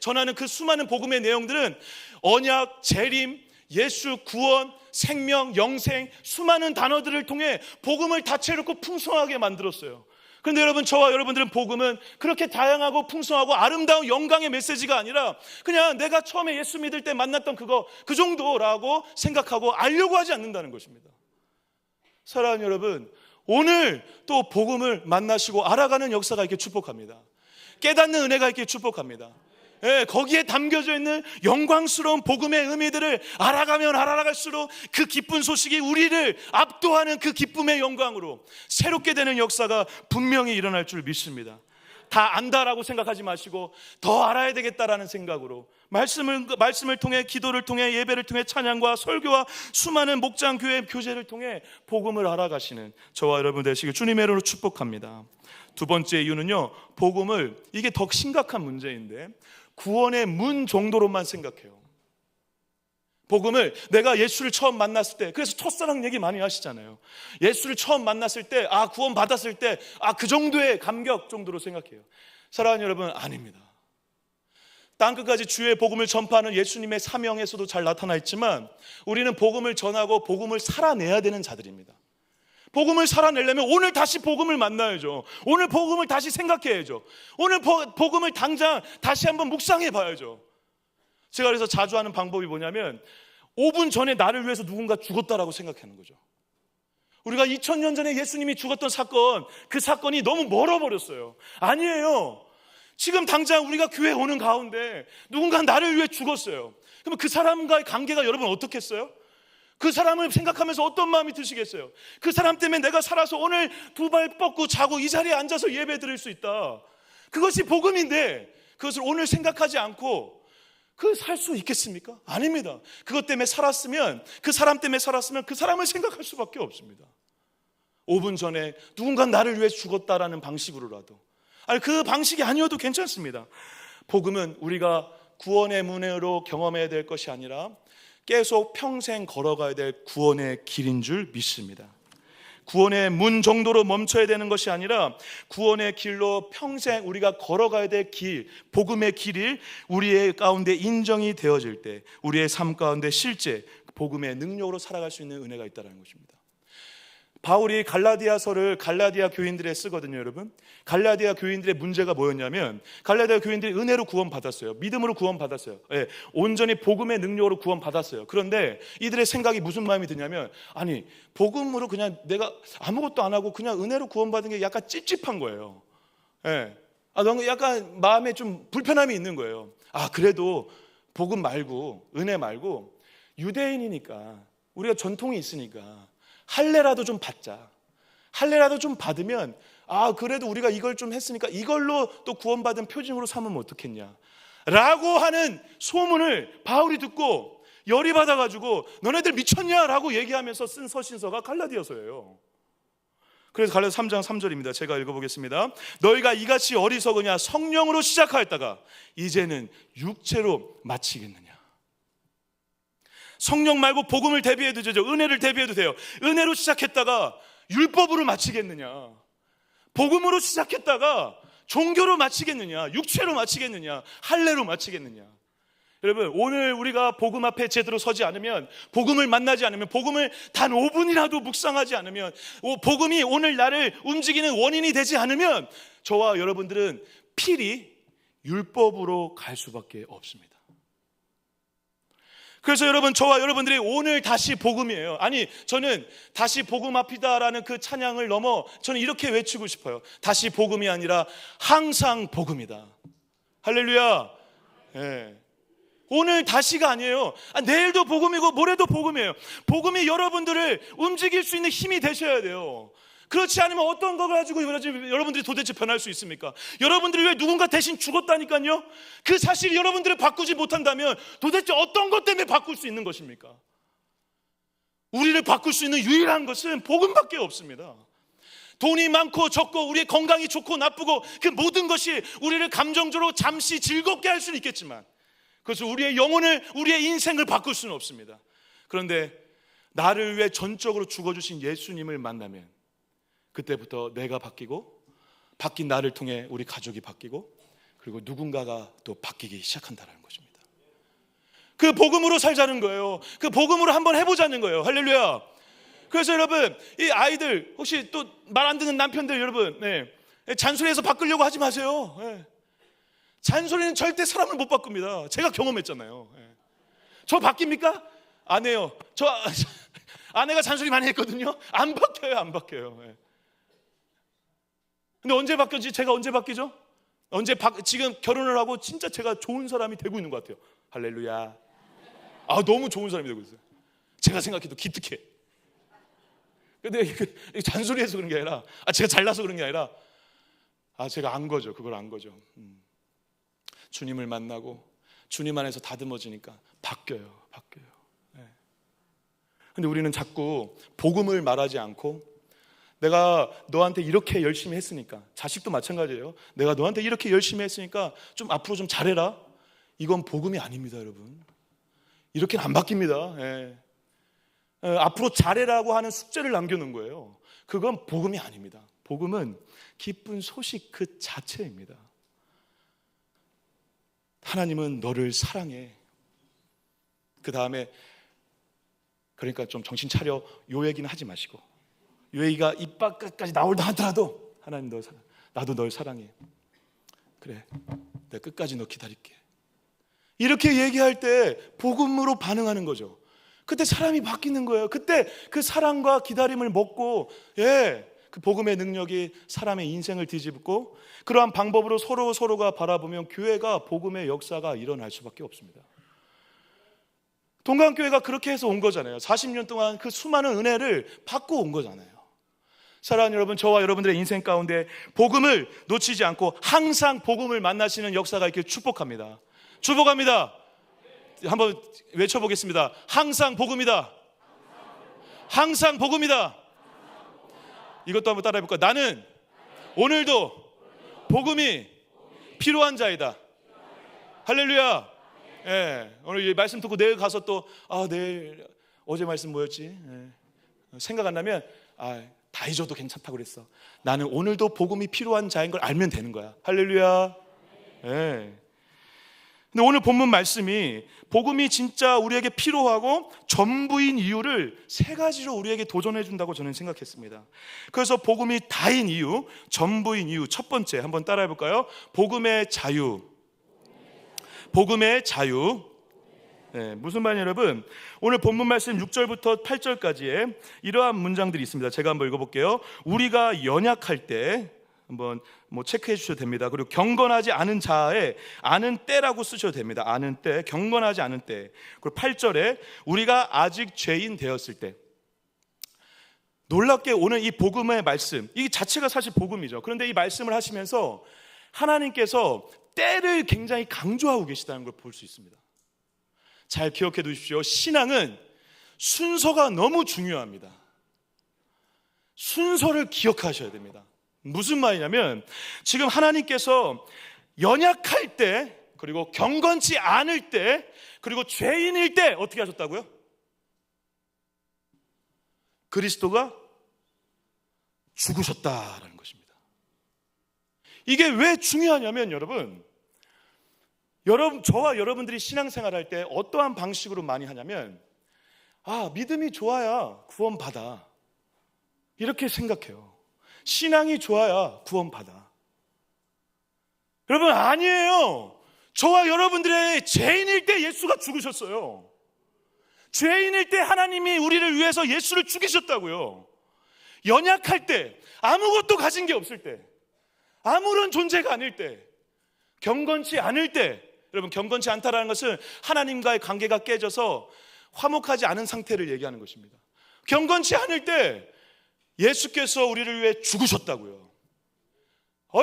전하는 그 수많은 복음의 내용들은 언약, 재림, 예수, 구원, 생명, 영생, 수많은 단어들을 통해 복음을 다채롭고 풍성하게 만들었어요. 그런데 여러분, 저와 여러분들은 복음은 그렇게 다양하고 풍성하고 아름다운 영광의 메시지가 아니라 그냥 내가 처음에 예수 믿을 때 만났던 그 정도라고 생각하고 알려고 하지 않는다는 것입니다. 사랑하는 여러분, 오늘 또 복음을 만나시고 알아가는 역사가 있게 축복합니다. 깨닫는 은혜가 있게 축복합니다. 거기에 담겨져 있는 영광스러운 복음의 의미들을 알아가면 알아갈수록 그 기쁜 소식이 우리를 압도하는 그 기쁨의 영광으로 새롭게 되는 역사가 분명히 일어날 줄 믿습니다. 다 안다라고 생각하지 마시고 더 알아야 되겠다라는 생각으로 말씀을 통해, 기도를 통해, 예배를 통해, 찬양과 설교와 수많은 목장 교회 교제를 통해 복음을 알아가시는 저와 여러분 되시길 주님의 이름으로 축복합니다. 두 번째 이유는요, 복음을, 이게 더 심각한 문제인데, 구원의 문 정도로만 생각해요. 복음을 내가 예수를 처음 만났을 때, 그래서 첫사랑 얘기 많이 하시잖아요. 예수를 처음 만났을 때, 구원 받았을 때, 그 정도의 감격 정도로 생각해요. 사랑하는 여러분, 아닙니다. 땅끝까지 주의 복음을 전파하는 예수님의 사명에서도 잘 나타나 있지만, 우리는 복음을 전하고 복음을 살아내야 되는 자들입니다. 복음을 살아내려면 오늘 다시 복음을 만나야죠. 오늘 복음을 다시 생각해야죠. 오늘 복음을 당장 다시 한번 묵상해 봐야죠. 제가 그래서 자주 하는 방법이 뭐냐면, 5분 전에 나를 위해서 누군가 죽었다라고 생각하는 거죠. 우리가 2000년 전에 예수님이 죽었던 사건, 그 사건이 너무 멀어버렸어요. 아니에요. 지금 당장 우리가 교회에 오는 가운데 누군가 나를 위해 죽었어요. 그러면 그 사람과의 관계가 여러분 어떻겠어요? 그 사람을 생각하면서 어떤 마음이 드시겠어요? 그 사람 때문에 내가 살아서 오늘 두 발 뻗고 자고 이 자리에 앉아서 예배 드릴 수 있다. 그것이 복음인데 그것을 오늘 생각하지 않고 살 수 있겠습니까? 아닙니다. 그것 때문에 살았으면, 그 사람 때문에 살았으면 그 사람을 생각할 수밖에 없습니다. 5분 전에 누군가 나를 위해 죽었다라는 방식으로라도, 아니 그 방식이 아니어도 괜찮습니다. 복음은 우리가 구원의 문으로 경험해야 될 것이 아니라 계속 평생 걸어가야 될 구원의 길인 줄 믿습니다. 구원의 문 정도로 멈춰야 되는 것이 아니라 구원의 길로 평생 우리가 걸어가야 될 길, 복음의 길이 우리의 가운데 인정이 되어질 때 우리의 삶 가운데 실제 복음의 능력으로 살아갈 수 있는 은혜가 있다는 것입니다. 바울이 갈라디아서를 갈라디아 교인들에 쓰거든요, 여러분. 갈라디아 교인들의 문제가 뭐였냐면 갈라디아 교인들이 은혜로 구원받았어요. 믿음으로 구원받았어요. 예, 온전히 복음의 능력으로 구원받았어요. 그런데 이들의 생각이 무슨 마음이 드냐면, 아니 복음으로 그냥 내가 아무것도 안 하고 그냥 은혜로 구원받은 게 약간 찝찝한 거예요. 예, 너무 약간 마음에 좀 불편함이 있는 거예요. 그래도 복음 말고, 은혜 말고 유대인이니까 우리가 전통이 있으니까 할례라도 좀 받자. 할례라도 좀 받으면 그래도 우리가 이걸 좀 했으니까 이걸로 또 구원받은 표징으로 삼으면 어떻겠냐 라고 하는 소문을 바울이 듣고 열이 받아가지고 너네들 미쳤냐 라고 얘기하면서 쓴 서신서가 갈라디아서예요. 그래서 갈라디아 3장 3절입니다. 제가 읽어보겠습니다. 너희가 이같이 어리석으냐, 성령으로 시작하였다가 이제는 육체로 마치겠느냐. 성령 말고 복음을 대비해도 되죠. 은혜를 대비해도 돼요. 은혜로 시작했다가 율법으로 마치겠느냐, 복음으로 시작했다가 종교로 마치겠느냐, 육체로 마치겠느냐, 할례로 마치겠느냐. 여러분, 오늘 우리가 복음 앞에 제대로 서지 않으면, 복음을 만나지 않으면, 복음을 단 5분이라도 묵상하지 않으면, 복음이 오늘 나를 움직이는 원인이 되지 않으면 저와 여러분들은 필히 율법으로 갈 수밖에 없습니다. 그래서 여러분, 저와 여러분들이 오늘 다시 복음이에요. 아니, 저는 다시 복음 앞이다라는 그 찬양을 넘어 저는 이렇게 외치고 싶어요. 다시 복음이 아니라 항상 복음이다. 할렐루야. 예. 오늘 다시가 아니에요. 내일도 복음이고 모레도 복음이에요. 복음이 여러분들을 움직일 수 있는 힘이 되셔야 돼요. 그렇지 않으면 어떤 거 가지고 여러분들이 도대체 변할 수 있습니까? 여러분들이 왜 누군가 대신 죽었다니까요? 그 사실이 여러분들을 바꾸지 못한다면 도대체 어떤 것 때문에 바꿀 수 있는 것입니까? 우리를 바꿀 수 있는 유일한 것은 복음밖에 없습니다. 돈이 많고 적고 우리의 건강이 좋고 나쁘고 그 모든 것이 우리를 감정적으로 잠시 즐겁게 할 수는 있겠지만 그래서 우리의 영혼을, 우리의 인생을 바꿀 수는 없습니다. 그런데 나를 위해 전적으로 죽어주신 예수님을 만나면 그때부터 내가 바뀌고, 바뀐 나를 통해 우리 가족이 바뀌고, 그리고 누군가가 또 바뀌기 시작한다는 것입니다. 그 복음으로 살자는 거예요. 그 복음으로 한번 해보자는 거예요. 할렐루야. 그래서 여러분, 이 아이들 혹시 또 말 안 듣는 남편들 여러분, 잔소리해서 바꾸려고 하지 마세요. 잔소리는 절대 사람을 못 바꿉니다. 제가 경험했잖아요. 저 바뀝니까? 안 해요. 저 아내가 잔소리 많이 했거든요. 안 바뀌어요, 안 바뀌어요. 근데 언제 바뀌었지? 제가 언제 바뀌죠? 지금 결혼을 하고 진짜 제가 좋은 사람이 되고 있는 것 같아요. 할렐루야. 너무 좋은 사람이 되고 있어요. 제가 생각해도 기특해. 근데 잔소리해서 그런 게 아니라, 제가 잘나서 그런 게 아니라, 제가 안 거죠. 그걸 안 거죠. 주님을 만나고 주님 안에서 다듬어지니까 바뀌어요. 근데 우리는 자꾸 복음을 말하지 않고 내가 너한테 이렇게 열심히 했으니까, 자식도 마찬가지예요. 내가 너한테 이렇게 열심히 했으니까 좀 앞으로 좀 잘해라. 이건 복음이 아닙니다, 여러분. 이렇게는 안 바뀝니다. 앞으로 잘해라고 하는 숙제를 남겨놓은 거예요. 그건 복음이 아닙니다. 복음은 기쁜 소식 그 자체입니다. 하나님은 너를 사랑해. 그 다음에 그러니까 좀 정신 차려, 요 얘기는 하지 마시고, 요 얘기가 입 밖까지 나올다 하더라도 하나님 널 사랑해. 나도 널 사랑해. 그래, 내가 끝까지 너 기다릴게. 이렇게 얘기할 때 복음으로 반응하는 거죠. 그때 사람이 바뀌는 거예요. 그때 그 사랑과 기다림을 먹고, 그 복음의 능력이 사람의 인생을 뒤집고, 그러한 방법으로 서로가 바라보면 교회가, 복음의 역사가 일어날 수밖에 없습니다. 동강교회가 그렇게 해서 온 거잖아요. 40년 동안 그 수많은 은혜를 받고 온 거잖아요. 사랑하는 여러분, 저와 여러분들의 인생 가운데 복음을 놓치지 않고 항상 복음을 만나시는 역사가 있길 축복합니다. 축복합니다. 한번 외쳐보겠습니다. 항상 복음이다. 항상 복음이다. 이것도 한번 따라해 볼까요? 나는 오늘도 복음이 필요한 자이다. 할렐루야. 예, 오늘 이 말씀 듣고 내일 가서 또 내일 어제 말씀 뭐였지? 예, 생각 안 나면 다 잊어도 괜찮다고 그랬어. 나는 오늘도 복음이 필요한 자인 걸 알면 되는 거야. 할렐루야. 예. 근데 오늘 본문 말씀이 복음이 진짜 우리에게 필요하고 전부인 이유를 세 가지로 우리에게 도전해 준다고 저는 생각했습니다. 그래서 복음이 다인 이유, 전부인 이유, 첫 번째 한번 따라해 볼까요? 복음의 자유. 복음의 자유. 네, 무슨 말이냐 여러분? 오늘 본문 말씀 6절부터 8절까지에 이러한 문장들이 있습니다. 제가 한번 읽어볼게요. 우리가 연약할 때 한번 체크해 주셔도 됩니다. 그리고 경건하지 않은 자의 아는 때라고 쓰셔도 됩니다. 아는 때, 경건하지 않은 때. 그리고 8절에 우리가 아직 죄인 되었을 때. 놀랍게 오늘 이 복음의 말씀, 이 자체가 사실 복음이죠. 그런데 이 말씀을 하시면서 하나님께서 때를 굉장히 강조하고 계시다는 걸 볼 수 있습니다. 잘 기억해 두십시오. 신앙은 순서가 너무 중요합니다. 순서를 기억하셔야 됩니다. 무슨 말이냐면 지금 하나님께서 연약할 때, 그리고 경건치 않을 때, 그리고 죄인일 때 어떻게 하셨다고요? 그리스도가 죽으셨다라는 것입니다. 이게 왜 중요하냐면 여러분, 저와 여러분들이 신앙생활할 때 어떠한 방식으로 많이 하냐면 믿음이 좋아야 구원받아 이렇게 생각해요. 신앙이 좋아야 구원받아. 여러분 아니에요. 저와 여러분들의 죄인일 때 예수가 죽으셨어요. 죄인일 때 하나님이 우리를 위해서 예수를 죽이셨다고요. 연약할 때, 아무것도 가진 게 없을 때, 아무런 존재가 아닐 때, 경건치 않을 때, 여러분 경건치 않다라는 것은 하나님과의 관계가 깨져서 화목하지 않은 상태를 얘기하는 것입니다. 경건치 않을 때 예수께서 우리를 위해 죽으셨다고요.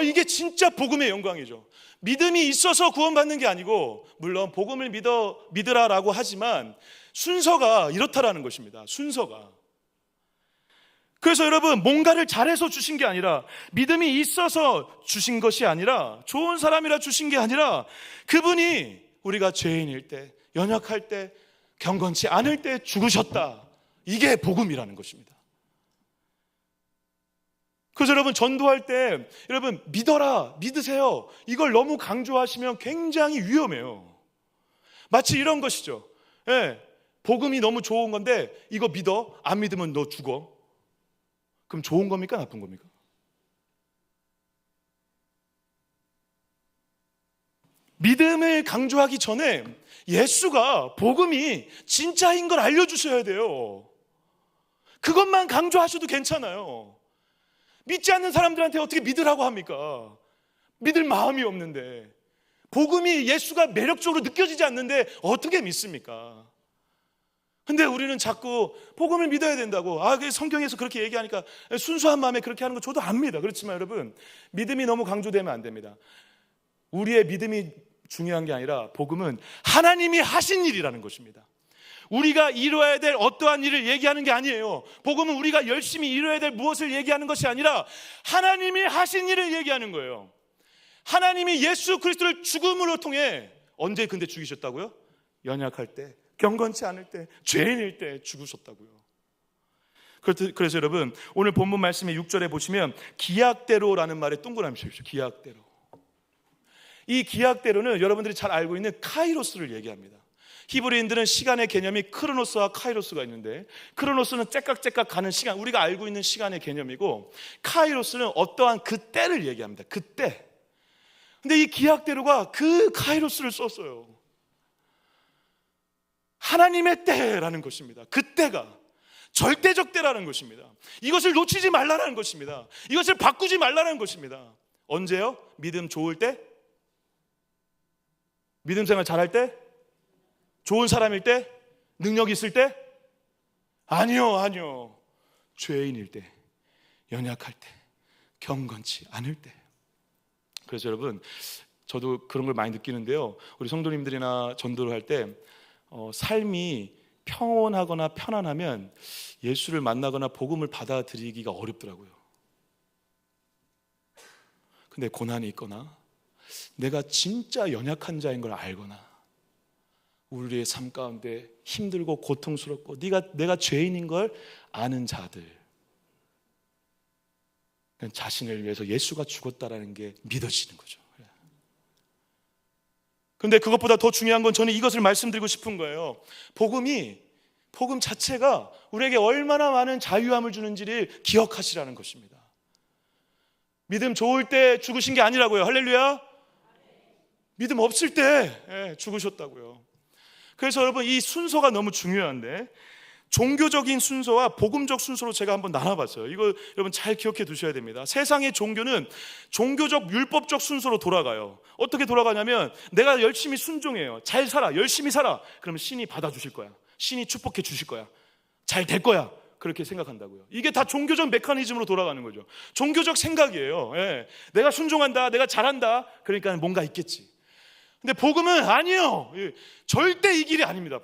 이게 진짜 복음의 영광이죠. 믿음이 있어서 구원받는 게 아니고, 물론 복음을 믿으라라고 하지만 순서가 이렇다라는 것입니다. 순서가. 그래서 여러분 뭔가를 잘해서 주신 게 아니라, 믿음이 있어서 주신 것이 아니라, 좋은 사람이라 주신 게 아니라, 그분이 우리가 죄인일 때, 연약할 때, 경건치 않을 때 죽으셨다. 이게 복음이라는 것입니다. 그래서 여러분 전도할 때 여러분 믿어라, 믿으세요, 이걸 너무 강조하시면 굉장히 위험해요. 마치 이런 것이죠. 복음이 너무 좋은 건데 이거 믿어, 안 믿으면 너 죽어. 그럼 좋은 겁니까, 나쁜 겁니까? 믿음을 강조하기 전에 예수가 복음이 진짜인 걸 알려주셔야 돼요. 그것만 강조하셔도 괜찮아요. 믿지 않는 사람들한테 어떻게 믿으라고 합니까? 믿을 마음이 없는데, 복음이 예수가 매력적으로 느껴지지 않는데 어떻게 믿습니까? 근데 우리는 자꾸 복음을 믿어야 된다고, 성경에서 그렇게 얘기하니까 순수한 마음에 그렇게 하는 거 저도 압니다. 그렇지만 여러분, 믿음이 너무 강조되면 안 됩니다. 우리의 믿음이 중요한 게 아니라 복음은 하나님이 하신 일이라는 것입니다. 우리가 이루어야 될 어떠한 일을 얘기하는 게 아니에요. 복음은 우리가 열심히 이루어야 될 무엇을 얘기하는 것이 아니라 하나님이 하신 일을 얘기하는 거예요. 하나님이 예수 그리스도를 죽음으로 통해 언제 근데 죽이셨다고요? 연약할 때, 경건치 않을 때, 죄인일 때 죽으셨다고요. 그래서 여러분 오늘 본문 말씀의 6절에 보시면 기약대로라는 말에 동그라미 쳐주십시오. 기약대로. 이 기약대로는 여러분들이 잘 알고 있는 카이로스를 얘기합니다. 히브리인들은 시간의 개념이 크로노스와 카이로스가 있는데, 크로노스는 째깍째깍 가는 시간, 우리가 알고 있는 시간의 개념이고, 카이로스는 어떠한 그 때를 얘기합니다. 그때. 근데 이 기약대로가 그 카이로스를 썼어요. 하나님의 때라는 것입니다. 그때가 절대적 때라는 것입니다. 이것을 놓치지 말라는 것입니다. 이것을 바꾸지 말라는 것입니다. 언제요? 믿음 좋을 때? 믿음 생활 잘할 때? 좋은 사람일 때? 능력 있을 때? 아니요. 죄인일 때, 연약할 때, 경건치 않을 때. 그래서 여러분 저도 그런 걸 많이 느끼는데요. 우리 성도님들이나 전도를 할 때 삶이 평온하거나 편안하면 예수를 만나거나 복음을 받아들이기가 어렵더라고요. 근데 고난이 있거나 내가 진짜 연약한 자인 걸 알거나 우리의 삶 가운데 힘들고 고통스럽고 내가 죄인인 걸 아는 자들, 자신을 위해서 예수가 죽었다라는 게 믿어지는 거죠. 그런데 그것보다 더 중요한 건 저는 이것을 말씀드리고 싶은 거예요. 복음 자체가 우리에게 얼마나 많은 자유함을 주는지를 기억하시라는 것입니다. 믿음 좋을 때 죽으신 게 아니라고요. 할렐루야. 믿음 없을 때 죽으셨다고요. 그래서 여러분, 이 순서가 너무 중요한데, 종교적인 순서와 복음적 순서로 제가 한번 나눠봤어요. 이거 여러분 잘 기억해 두셔야 됩니다. 세상의 종교는 종교적 율법적 순서로 돌아가요. 어떻게 돌아가냐면, 내가 열심히 순종해요, 잘 살아, 열심히 살아, 그러면 신이 받아주실 거야, 신이 축복해 주실 거야, 잘 될 거야, 그렇게 생각한다고요. 이게 다 종교적 메커니즘으로 돌아가는 거죠. 종교적 생각이에요. 내가 순종한다, 내가 잘한다, 그러니까 뭔가 있겠지. 근데 복음은 아니에요. 절대 이 길이 아닙니다.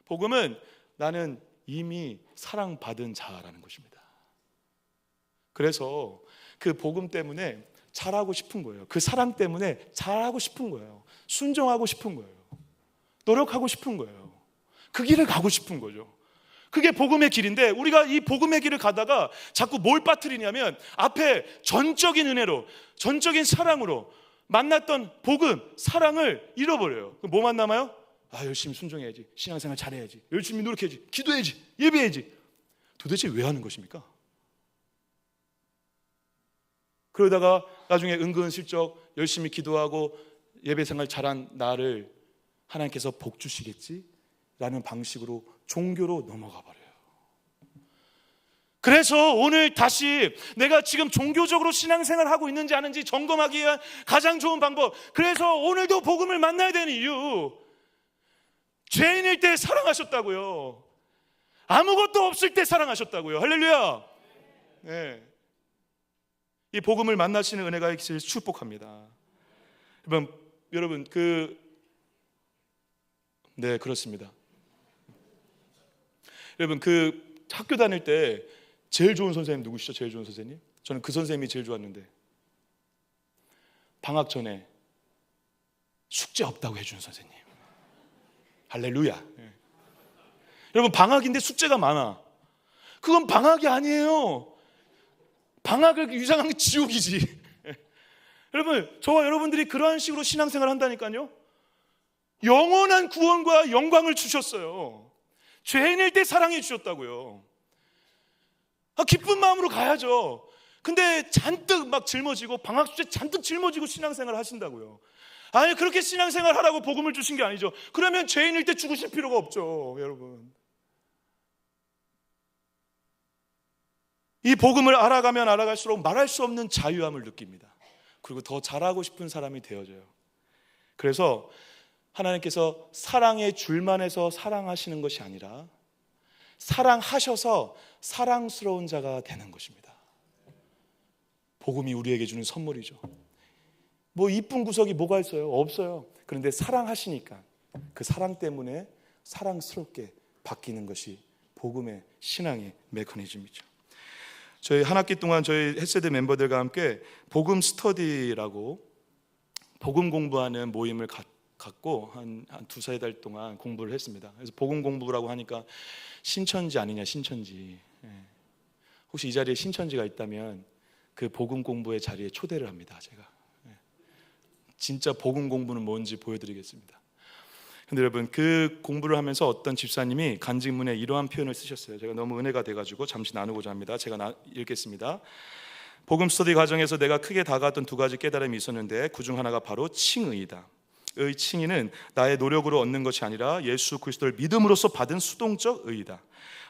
복음은 나는 이미 사랑받은 자라는 것입니다. 그래서 그 복음 때문에 잘하고 싶은 거예요. 그 사랑 때문에 잘하고 싶은 거예요. 순종하고 싶은 거예요. 노력하고 싶은 거예요. 그 길을 가고 싶은 거죠. 그게 복음의 길인데, 우리가 이 복음의 길을 가다가 자꾸 뭘 빠뜨리냐면, 앞에 전적인 은혜로, 전적인 사랑으로 만났던 복음, 사랑을 잃어버려요. 그럼 뭐만 남아요? 열심히 순종해야지, 신앙생활 잘해야지, 열심히 노력해야지, 기도해야지, 예배해야지. 도대체 왜 하는 것입니까? 그러다가 나중에 은근슬쩍 열심히 기도하고 예배생활 잘한 나를 하나님께서 복 주시겠지? 라는 방식으로 종교로 넘어가 버려요. 그래서 오늘 다시 내가 지금 종교적으로 신앙생활을 하고 있는지 아닌지 점검하기 위한 가장 좋은 방법, 그래서 오늘도 복음을 만나야 되는 이유, 죄인일 때 사랑하셨다고요. 아무것도 없을 때 사랑하셨다고요. 할렐루야. 이 복음을 만나시는 은혜가 있기를 축복합니다. 여러분 그렇습니다. 여러분, 학교 다닐 때 제일 좋은 선생님 누구시죠? 제일 좋은 선생님? 저는 그 선생님이 제일 좋았는데, 방학 전에 숙제 없다고 해주는 선생님. 할렐루야. 여러분, 방학인데 숙제가 많아. 그건 방학이 아니에요. 방학을 유상한 게 지옥이지. 여러분, 저와 여러분들이 그러한 식으로 신앙생활을 한다니까요. 영원한 구원과 영광을 주셨어요. 죄인일 때 사랑해 주셨다고요. 기쁜 마음으로 가야죠. 근데 잔뜩 막 짊어지고, 방학 숙제 잔뜩 짊어지고 신앙생활을 하신다고요. 아니, 그렇게 신앙생활 하라고 복음을 주신 게 아니죠. 그러면 죄인일 때 죽으실 필요가 없죠. 여러분, 이 복음을 알아가면 알아갈수록 말할 수 없는 자유함을 느낍니다. 그리고 더 잘하고 싶은 사람이 되어져요. 그래서 하나님께서 사랑의 줄만해서 사랑하시는 것이 아니라 사랑하셔서 사랑스러운 자가 되는 것입니다. 복음이 우리에게 주는 선물이죠. 뭐 이쁜 구석이 뭐가 있어요? 없어요. 그런데 사랑하시니까 그 사랑 때문에 사랑스럽게 바뀌는 것이 복음의 신앙의 메커니즘이죠. 저희 한 학기 동안 저희 햇세대 멤버들과 함께 복음 스터디라고 복음 공부하는 모임을 갖고 한 두세 달 동안 공부를 했습니다. 그래서 복음 공부라고 하니까 신천지 아니냐, 신천지. 혹시 이 자리에 신천지가 있다면 그 복음 공부의 자리에 초대를 합니다. 제가 진짜 복음 공부는 뭔지 보여드리겠습니다. 근데 여러분, 그 공부를 하면서 어떤 집사님이 간증문에 이러한 표현을 쓰셨어요. 제가 너무 은혜가 돼가지고 잠시 나누고자 합니다. 제가 읽겠습니다. 복음 스터디 과정에서 내가 크게 다가왔던 두 가지 깨달음이 있었는데, 그중 하나가 바로 칭의이다. 의 칭의는 나의 노력으로 얻는 것이 아니라 예수 그리스도를 믿음으로써 받은 수동적 의이다.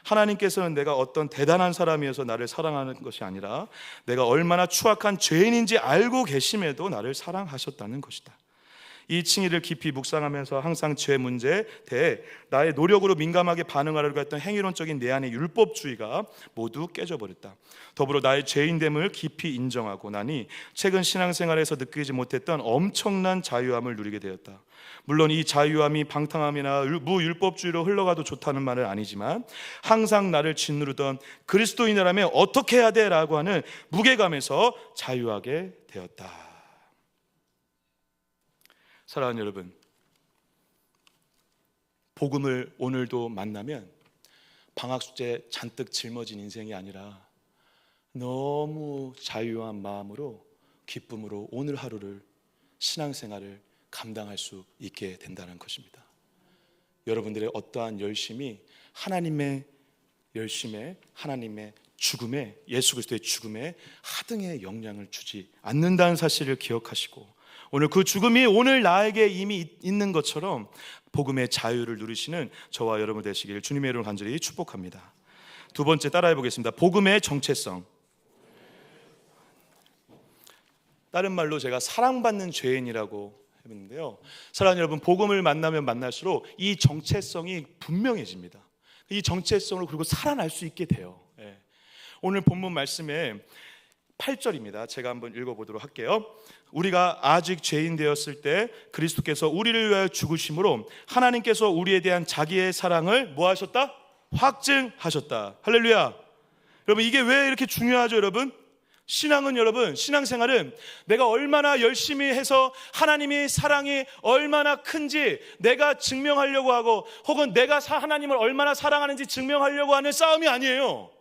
하나님께서는 내가 어떤 대단한 사람이어서 나를 사랑하는 것이 아니라 내가 얼마나 추악한 죄인인지 알고 계심에도 나를 사랑하셨다는 것이다. 이 칭의를 깊이 묵상하면서 항상 죄 문제에 대해 나의 노력으로 민감하게 반응하려고 했던 행위론적인 내 안의 율법주의가 모두 깨져버렸다. 더불어 나의 죄인됨을 깊이 인정하고 나니 최근 신앙생활에서 느끼지 못했던 엄청난 자유함을 누리게 되었다. 물론 이 자유함이 방탕함이나 무율법주의로 흘러가도 좋다는 말은 아니지만 항상 나를 짓누르던 그리스도인이라면 어떻게 해야 돼? 라고 하는 무게감에서 자유하게 되었다. 사랑하는 여러분, 복음을 오늘도 만나면 방학숙제 잔뜩 짊어진 인생이 아니라 너무 자유한 마음으로 기쁨으로 오늘 하루를 신앙생활을 감당할 수 있게 된다는 것입니다. 여러분들의 어떠한 열심이 하나님의 열심에, 하나님의 죽음에, 예수 그리스도의 죽음에 하등의 영향을 주지 않는다는 사실을 기억하시고 오늘 그 죽음이 오늘 나에게 이미 있는 것처럼 복음의 자유를 누리시는 저와 여러분 되시길 주님의 이름으로 간절히 축복합니다. 두 번째 따라해 보겠습니다. 복음의 정체성. 다른 말로 제가 사랑받는 죄인이라고 했는데요, 사랑하는 여러분, 복음을 만나면 만날수록 이 정체성이 분명해집니다. 이 정체성을 그리고 살아날 수 있게 돼요. 오늘 본문 말씀에 8절입니다. 제가 한번 읽어보도록 할게요. 우리가 아직 죄인 되었을 때 그리스도께서 우리를 위하여 죽으심으로 하나님께서 우리에 대한 자기의 사랑을 뭐 하셨다? 확증하셨다. 할렐루야. 여러분, 이게 왜 이렇게 중요하죠? 여러분, 신앙은, 여러분, 신앙생활은 내가 얼마나 열심히 해서 하나님의 사랑이 얼마나 큰지 내가 증명하려고 하고 혹은 내가 하나님을 얼마나 사랑하는지 증명하려고 하는 싸움이 아니에요.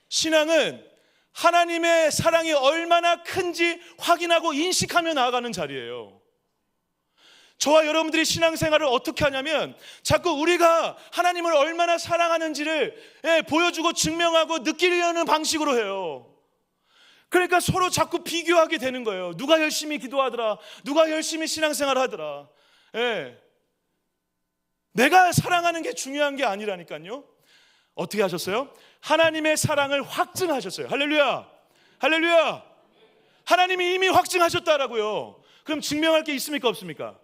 신앙은 하나님의 사랑이 얼마나 큰지 확인하고 인식하며 나아가는 자리예요. 저와 여러분들이 신앙생활을 어떻게 하냐면 자꾸 우리가 하나님을 얼마나 사랑하는지를 보여주고 증명하고 느끼려는 방식으로 해요. 그러니까 서로 자꾸 비교하게 되는 거예요. 누가 열심히 기도하더라, 누가 열심히 신앙생활 하더라. 내가 사랑하는 게 중요한 게 아니라니까요. 어떻게 하셨어요? 하나님의 사랑을 확증하셨어요. 할렐루야, 할렐루야. 하나님이 이미 확증하셨다라고요. 그럼 증명할 게 있습니까, 없습니까?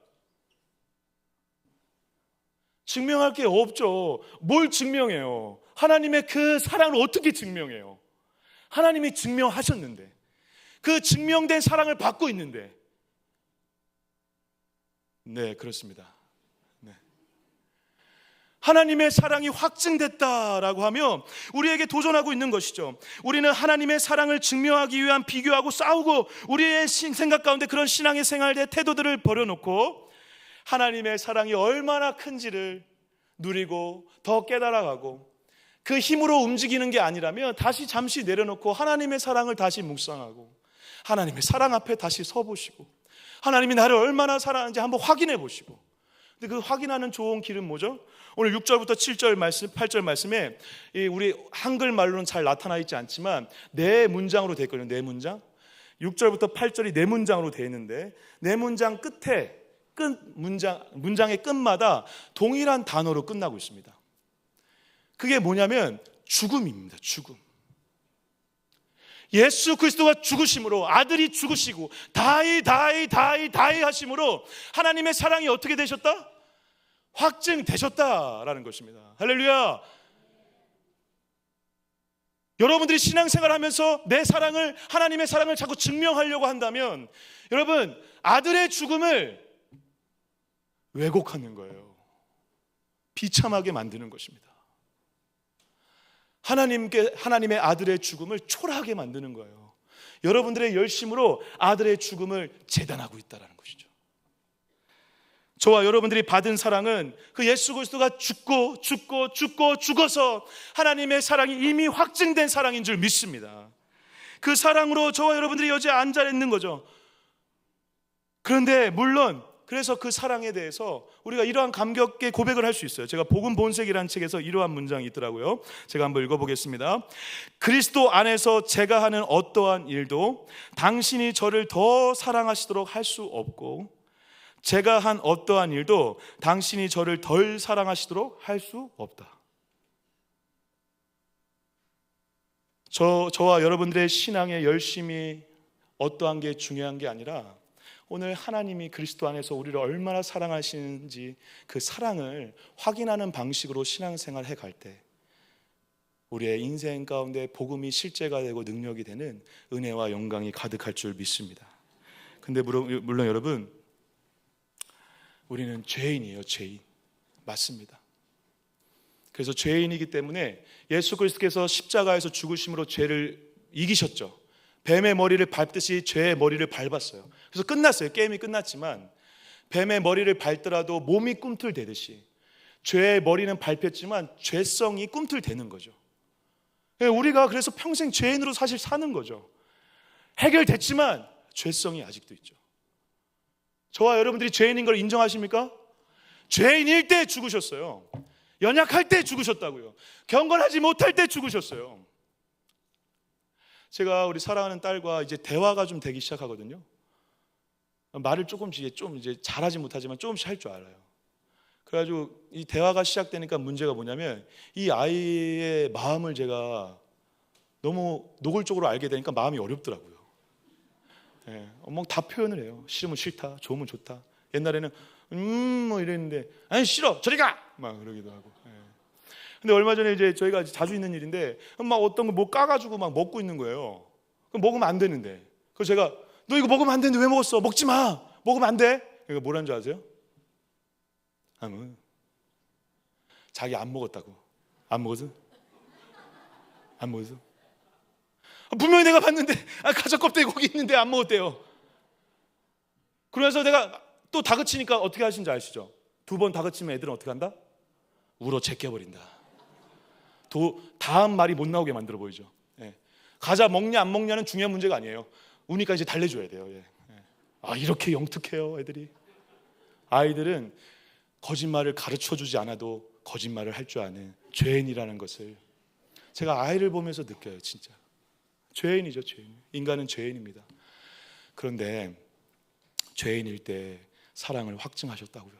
증명할 게 없죠. 뭘 증명해요? 하나님의 그 사랑을 어떻게 증명해요? 하나님이 증명하셨는데, 그 증명된 사랑을 받고 있는데. 네, 그렇습니다. 하나님의 사랑이 확증됐다라고 하면 우리에게 도전하고 있는 것이죠. 우리는 하나님의 사랑을 증명하기 위한 비교하고 싸우고 우리의 생각 가운데 그런 신앙의 생활의 태도들을 버려놓고 하나님의 사랑이 얼마나 큰지를 누리고 더 깨달아가고 그 힘으로 움직이는 게 아니라면 다시 잠시 내려놓고 하나님의 사랑을 다시 묵상하고 하나님의 사랑 앞에 다시 서보시고 하나님이 나를 얼마나 사랑하는지 한번 확인해 보시고. 근데 그 확인하는 좋은 길은 뭐죠? 오늘 6절부터 7절 말씀, 8절 말씀에 우리 한글말로는 잘 나타나 있지 않지만 네 문장으로 되어 있거든요. 네 문장. 6절부터 8절이 네 문장으로 되어 있는데 네 문장 끝에 문장의 끝마다 동일한 단어로 끝나고 있습니다. 그게 뭐냐면 죽음입니다. 죽음. 예수 그리스도가 죽으심으로, 아들이 죽으시고 다이 하심으로 하나님의 사랑이 어떻게 되셨다? 확증되셨다라는 것입니다. 할렐루야. 여러분들이 신앙생활 하면서 내 사랑을, 하나님의 사랑을 자꾸 증명하려고 한다면 여러분, 아들의 죽음을 왜곡하는 거예요. 비참하게 만드는 것입니다. 하나님의 아들의 죽음을 초라하게 만드는 거예요. 여러분들의 열심으로 아들의 죽음을 재단하고 있다는 것이죠. 저와 여러분들이 받은 사랑은 그 예수 그리스도가 죽어서 하나님의 사랑이 이미 확증된 사랑인 줄 믿습니다. 그 사랑으로 저와 여러분들이 여기에 앉아 있는 거죠. 그런데 물론 그래서 그 사랑에 대해서 우리가 이러한 감격의 고백을 할 수 있어요. 제가 복음 본색이라는 책에서 이러한 문장이 있더라고요. 제가 한번 읽어보겠습니다. 그리스도 안에서 제가 하는 어떠한 일도 당신이 저를 더 사랑하시도록 할 수 없고 제가 한 어떠한 일도 당신이 저를 덜 사랑하시도록 할 수 없다. 저와 여러분들의 신앙의 열심이 어떠한 게 중요한 게 아니라 오늘 하나님이 그리스도 안에서 우리를 얼마나 사랑하시는지 그 사랑을 확인하는 방식으로 신앙생활 해갈 때 우리의 인생 가운데 복음이 실제가 되고 능력이 되는 은혜와 영광이 가득할 줄 믿습니다. 근데 물론 여러분, 우리는 죄인이에요. 죄인. 맞습니다. 그래서 죄인이기 때문에 예수 그리스도께서 십자가에서 죽으심으로 죄를 이기셨죠. 뱀의 머리를 밟듯이 죄의 머리를 밟았어요. 그래서 끝났어요. 게임이 끝났지만 뱀의 머리를 밟더라도 몸이 꿈틀대듯이 죄의 머리는 밟혔지만 죄성이 꿈틀대는 거죠. 우리가 그래서 평생 죄인으로 사실 사는 거죠. 해결됐지만 죄성이 아직도 있죠. 저와 여러분들이 죄인인 걸 인정하십니까? 죄인일 때 죽으셨어요. 연약할 때 죽으셨다고요. 경건하지 못할 때 죽으셨어요. 제가 우리 사랑하는 딸과 이제 대화가 좀 되기 시작하거든요. 말을 조금씩 좀 이제 잘하지 못하지만 조금씩 할 줄 알아요. 그래가지고 이 대화가 시작되니까 문제가 뭐냐면 이 아이의 마음을 제가 너무 노골적으로 알게 되니까 마음이 어렵더라고요. 뭐 다 표현을 해요. 싫으면 싫다, 좋으면 좋다. 옛날에는 뭐 이랬는데 아니 싫어, 저리 가! 막 그러기도 하고. 근데 얼마 전에 이제 저희가 자주 있는 일인데 막 어떤 거 뭐 까가지고 막 먹고 있는 거예요. 그럼 먹으면 안 되는데. 그래서 제가 너 이거 먹으면 안 되는데 왜 먹었어? 먹지 마. 먹으면 안 돼. 이거 뭐라는 줄 아세요? 자기 안 먹었다고. 안 먹었어? 안 먹었어? 분명히 내가 봤는데 가족 껍데기 거기 있는데 안 먹었대요. 그래서 내가 또 다그치니까 어떻게 하신지 아시죠? 2번 다그치면 애들은 어떻게 한다? 울어 제껴버린다. 다음 말이 못 나오게 만들어 보이죠. 과자 먹냐 안 먹냐는 중요한 문제가 아니에요. 우니까 이제 달래줘야 돼요. 이렇게 영특해요 애들이. 아이들은 거짓말을 가르쳐주지 않아도 거짓말을 할 줄 아는 죄인이라는 것을 제가 아이를 보면서 느껴요. 진짜 죄인이죠. 죄인. 인간은 죄인입니다. 그런데 죄인일 때 사랑을 확증하셨다고요.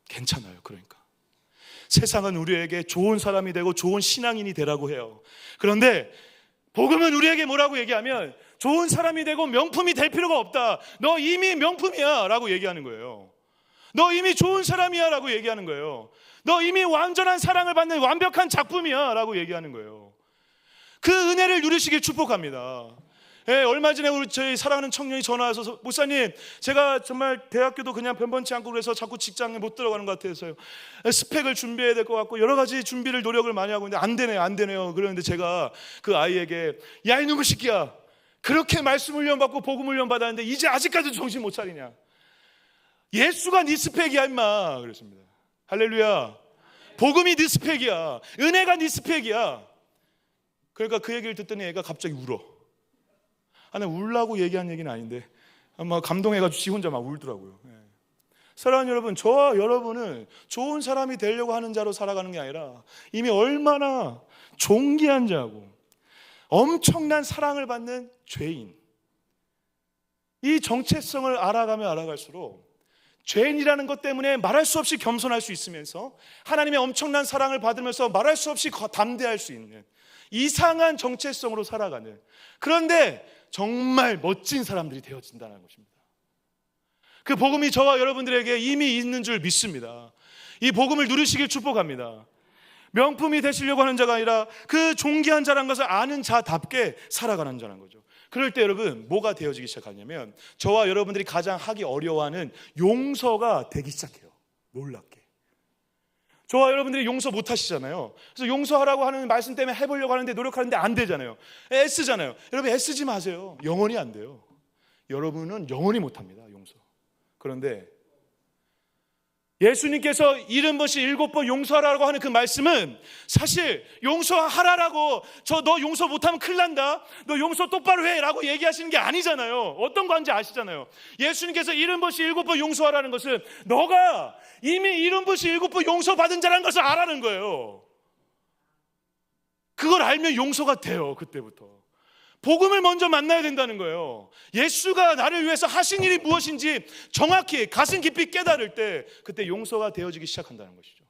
괜찮아요. 그러니까 세상은 우리에게 좋은 사람이 되고 좋은 신앙인이 되라고 해요. 그런데 복음은 우리에게 뭐라고 얘기하면 좋은 사람이 되고 명품이 될 필요가 없다. 너 이미 명품이야 라고 얘기하는 거예요. 너 이미 좋은 사람이야 라고 얘기하는 거예요. 너 이미 완전한 사랑을 받는 완벽한 작품이야 라고 얘기하는 거예요. 그 은혜를 누리시길 축복합니다. 얼마 전에 우리 저희 사랑하는 청년이 전화 와서 목사님, 제가 정말 대학교도 그냥 변변치 않고 그래서 자꾸 직장에 못 들어가는 것 같아서요. 스펙을 준비해야 될 것 같고 여러 가지 준비를 노력을 많이 하고 있는데 안 되네요. 그러는데 제가 그 아이에게 야 이놈의 새끼야, 그렇게 말씀 훈련 받고 복음 훈련 받았는데 이제 아직까지 정신 못 차리냐? 예수가 네 스펙이야 임마. 그랬습니다. 할렐루야. 복음이 네 스펙이야. 은혜가 네 스펙이야. 그러니까 그 얘기를 듣더니 애가 갑자기 울어. 나 울라고 얘기한 얘기는 아닌데 막 감동해가지고 지 혼자 막 울더라고요. 사랑하는 여러분, 저와 여러분은 좋은 사람이 되려고 하는 자로 살아가는 게 아니라 이미 얼마나 존귀한 자고 엄청난 사랑을 받는 죄인, 이 정체성을 알아가면 알아갈수록 죄인이라는 것 때문에 말할 수 없이 겸손할 수 있으면서 하나님의 엄청난 사랑을 받으면서 말할 수 없이 담대할 수 있는 이상한 정체성으로 살아가는, 그런데 정말 멋진 사람들이 되어진다는 것입니다. 그 복음이 저와 여러분들에게 이미 있는 줄 믿습니다. 이 복음을 누리시길 축복합니다. 명품이 되시려고 하는 자가 아니라 그 존귀한 자라는 것을 아는 자답게 살아가는 자라는 거죠. 그럴 때 여러분 뭐가 되어지기 시작하냐면 저와 여러분들이 가장 하기 어려워하는 용서가 되기 시작해요. 놀랍게. 저와 여러분들이 용서 못 하시잖아요. 그래서 용서하라고 하는 말씀 때문에 해보려고 하는데 노력하는데 안 되잖아요. 애쓰잖아요. 여러분 애쓰지 마세요. 영원히 안 돼요. 여러분은 영원히 못 합니다. 용서. 그런데 예수님께서 70번씩 7번 용서하라고 하는 그 말씀은 사실 용서하라라고 너 용서 못하면 큰일 난다, 너 용서 똑바로 해 라고 얘기하시는 게 아니잖아요. 어떤 건지 아시잖아요. 예수님께서 70번씩 7번 용서하라는 것은 너가 이미 70번씩 7번 용서받은 자라는 것을 알아는 거예요. 그걸 알면 용서가 돼요. 그때부터 복음을 먼저 만나야 된다는 거예요. 예수가 나를 위해서 하신 일이 무엇인지 정확히 가슴 깊이 깨달을 때 그때 용서가 되어지기 시작한다는 것이죠.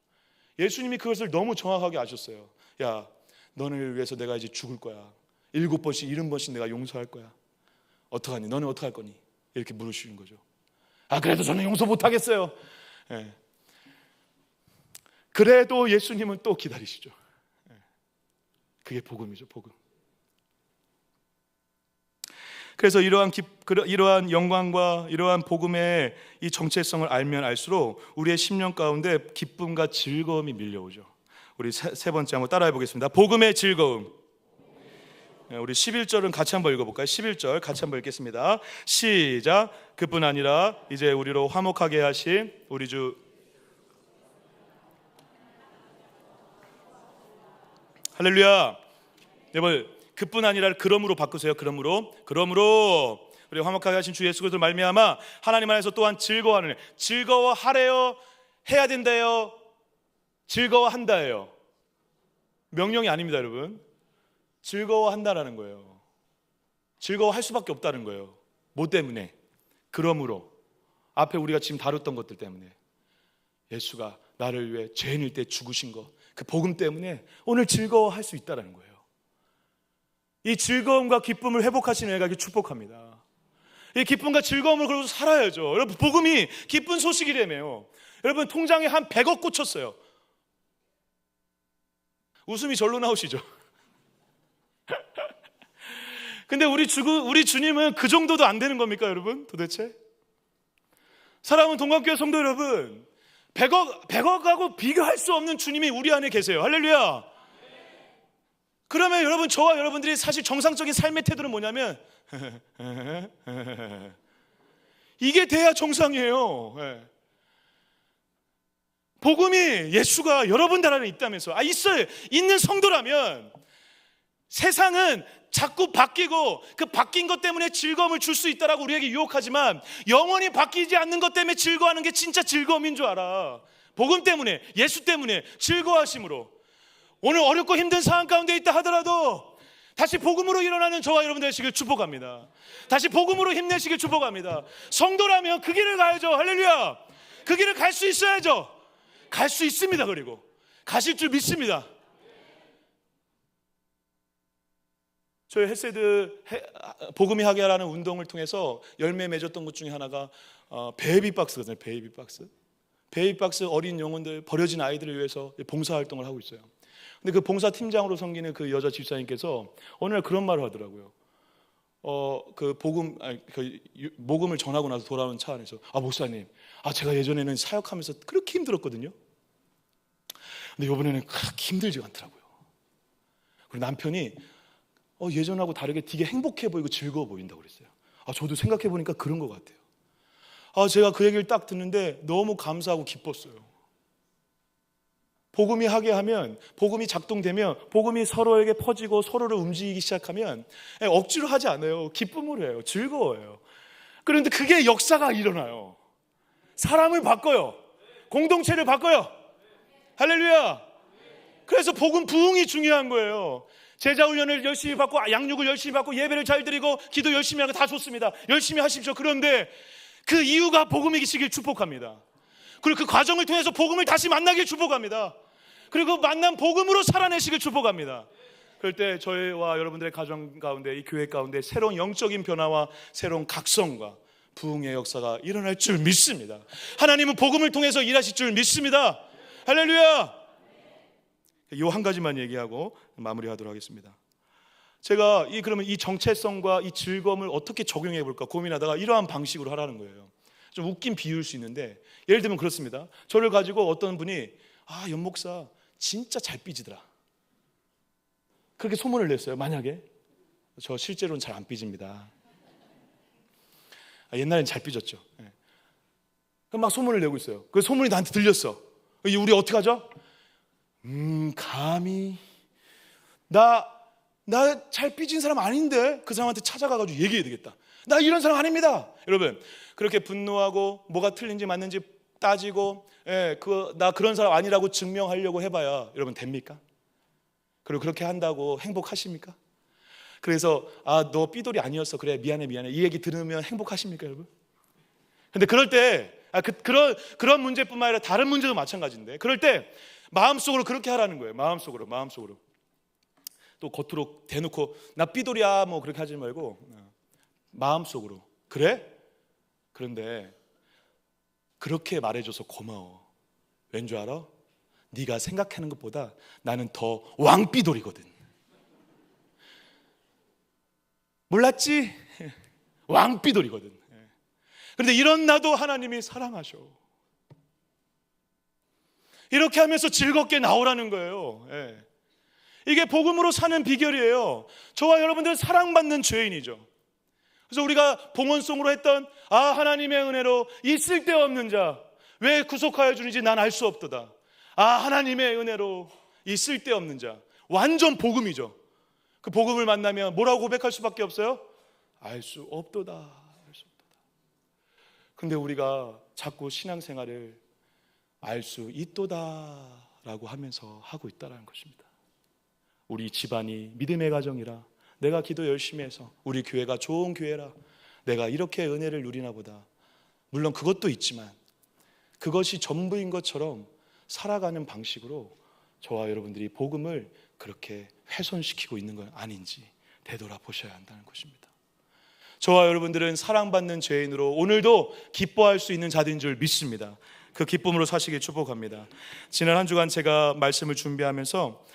예수님이 그것을 너무 정확하게 아셨어요. 야, 너를 위해서 내가 이제 죽을 거야. 7번씩 70번씩 내가 용서할 거야. 어떡하니? 너는 어떡할 거니? 이렇게 물으시는 거죠. 아, 그래도 저는 용서 못하겠어요. 예. 그래도 예수님은 또 기다리시죠. 예. 그게 복음이죠, 복음. 그래서 이러한 영광과 이러한 복음의 이 정체성을 알면 알수록 우리의 심령 가운데 기쁨과 즐거움이 밀려오죠. 우리 세 번째 한번 따라해 보겠습니다. 복음의 즐거움. 우리 11절은 같이 한번 읽어볼까요? 11절 같이 한번 읽겠습니다. 시작. 그뿐 아니라 이제 우리로 화목하게 하신 우리 주 할렐루야. 여러분, 그뿐 아니라 그러므로 바꾸세요. 그러므로 우리 화목하게 하신 주 예수 그리스도를 말미암아 하나님 안에서 또한 즐거워하는, 즐거워하래요, 해야 된다요, 즐거워한다예요. 명령이 아닙니다, 여러분. 즐거워한다라는 거예요. 즐거워할 수밖에 없다는 거예요. 뭐 때문에? 그러므로 앞에 우리가 지금 다뤘던 것들 때문에, 예수가 나를 위해 죄인일 때 죽으신 거, 그 복음 때문에 오늘 즐거워할 수 있다는 거예요. 이 즐거움과 기쁨을 회복하시는 은혜가 축복합니다. 이 기쁨과 즐거움을 그러고 살아야죠. 여러분, 복음이 기쁜 소식이라며요. 여러분, 통장에 한 100억 꽂혔어요. 웃음이 절로 나오시죠? 근데 우리 주님은 그 정도도 안 되는 겁니까, 여러분? 도대체? 사랑하는 동관교회 성도 여러분, 100억하고 비교할 수 없는 주님이 우리 안에 계세요. 할렐루야. 그러면 여러분, 저와 여러분들이 사실 정상적인 삶의 태도는 뭐냐면 이게 돼야 정상이에요. 복음이 예수가 여러분들 안에 있다면서, 있어요. 있는 성도라면 세상은 자꾸 바뀌고 그 바뀐 것 때문에 즐거움을 줄 수 있다라고 우리에게 유혹하지만, 영원히 바뀌지 않는 것 때문에 즐거워하는 게 진짜 즐거움인 줄 알아. 복음 때문에, 예수 때문에 즐거워하심으로. 오늘 어렵고 힘든 상황 가운데 있다 하더라도 다시 복음으로 일어나는 저와 여러분 되시길 축복합니다. 다시 복음으로 힘내시길 축복합니다. 성도라면 그 길을 가야죠. 할렐루야. 그 길을 갈 수 있어야죠. 갈 수 있습니다. 그리고 가실 줄 믿습니다. 저희 헬세드 복음이 하게 하라는 운동을 통해서 열매 맺었던 것 중에 하나가 베이비박스거든요. 베이비박스 어린 영혼들, 버려진 아이들을 위해서 봉사활동을 하고 있어요. 근데 그 봉사팀장으로 섬기는 그 여자 집사님께서 어느 날 그런 말을 하더라고요. 복음을 전하고 나서 돌아오는 차 안에서, 목사님, 제가 예전에는 사역하면서 그렇게 힘들었거든요. 근데 이번에는 그렇게 힘들지가 않더라고요. 그리고 남편이 예전하고 다르게 되게 행복해 보이고 즐거워 보인다고 그랬어요. 저도 생각해 보니까 그런 것 같아요. 제가 그 얘기를 딱 듣는데 너무 감사하고 기뻤어요. 복음이 하게 하면, 복음이 작동되면, 복음이 서로에게 퍼지고 서로를 움직이기 시작하면 억지로 하지 않아요. 기쁨으로 해요. 즐거워요. 그런데 그게 역사가 일어나요. 사람을 바꿔요. 공동체를 바꿔요. 할렐루야. 그래서 복음 부흥이 중요한 거예요. 제자 훈련을 열심히 받고, 양육을 열심히 받고, 예배를 잘 드리고, 기도 열심히 하는 거 다 좋습니다. 열심히 하십시오. 그런데 그 이유가 복음이시길 축복합니다. 그리고 그 과정을 통해서 복음을 다시 만나길 축복합니다. 그리고 만난 복음으로 살아내시길 축복합니다. 그럴 때 저희와 여러분들의 가정 가운데, 이 교회 가운데 새로운 영적인 변화와 새로운 각성과 부흥의 역사가 일어날 줄 믿습니다. 하나님은 복음을 통해서 일하실 줄 믿습니다. 할렐루야. 이 한 가지만 얘기하고 마무리하도록 하겠습니다. 제가 그러면 이 정체성과 이 즐거움을 어떻게 적용해 볼까 고민하다가 이러한 방식으로 하라는 거예요. 좀 웃긴 비유일 수 있는데, 예를 들면 그렇습니다. 저를 가지고 어떤 분이 연 목사 진짜 잘 삐지더라, 그렇게 소문을 냈어요. 만약에 저 실제로는 잘 안 삐집니다. 옛날엔 잘 삐졌죠. 그럼 막 소문을 내고 있어요. 그 소문이 나한테 들렸어. 우리 어떻게 하죠? 감히 나 잘 삐진 사람 아닌데 그 사람한테 찾아가가지고 얘기해야 되겠다. 나 이런 사람 아닙니다. 여러분, 그렇게 분노하고 뭐가 틀린지 맞는지 따지고, 나 그런 사람 아니라고 증명하려고 해봐야 여러분 됩니까? 그리고 그렇게 한다고 행복하십니까? 그래서 너 삐돌이 아니었어, 그래 미안해 이 얘기 들으면 행복하십니까, 여러분? 근데 그럴 때 그런 문제뿐만 아니라 다른 문제도 마찬가지인데, 그럴 때 마음속으로 그렇게 하라는 거예요. 마음속으로 또 겉으로 대놓고 나 삐돌이야 뭐 그렇게 하지 말고, 마음속으로. 그래? 그런데 그렇게 말해줘서 고마워. 왠 줄 알아? 네가 생각하는 것보다 나는 더 왕삐돌이거든. 몰랐지? 왕삐돌이거든. 그런데 이런 나도 하나님이 사랑하셔. 이렇게 하면서 즐겁게 나오라는 거예요. 이게 복음으로 사는 비결이에요. 저와 여러분들은 사랑받는 죄인이죠. 그래서 우리가 봉헌송으로 했던 하나님의 은혜로 이 쓸데없는 자 왜 구속하여 주는지 난 알 수 없도다. 하나님의 은혜로 이 쓸데없는 자. 완전 복음이죠. 그 복음을 만나면 뭐라고 고백할 수밖에 없어요? 알 수 없도다. 알 수 없도다. 근데 우리가 자꾸 신앙생활을 알 수 있도다라고 하면서 하고 있다는 것입니다. 우리 집안이 믿음의 가정이라, 내가 기도 열심히 해서 우리 교회가 좋은 교회라 내가 이렇게 은혜를 누리나 보다. 물론 그것도 있지만 그것이 전부인 것처럼 살아가는 방식으로 저와 여러분들이 복음을 그렇게 훼손시키고 있는 건 아닌지 되돌아보셔야 한다는 것입니다. 저와 여러분들은 사랑받는 죄인으로 오늘도 기뻐할 수 있는 자들인 줄 믿습니다. 그 기쁨으로 사시길 축복합니다. 지난 한 주간 제가 말씀을 준비하면서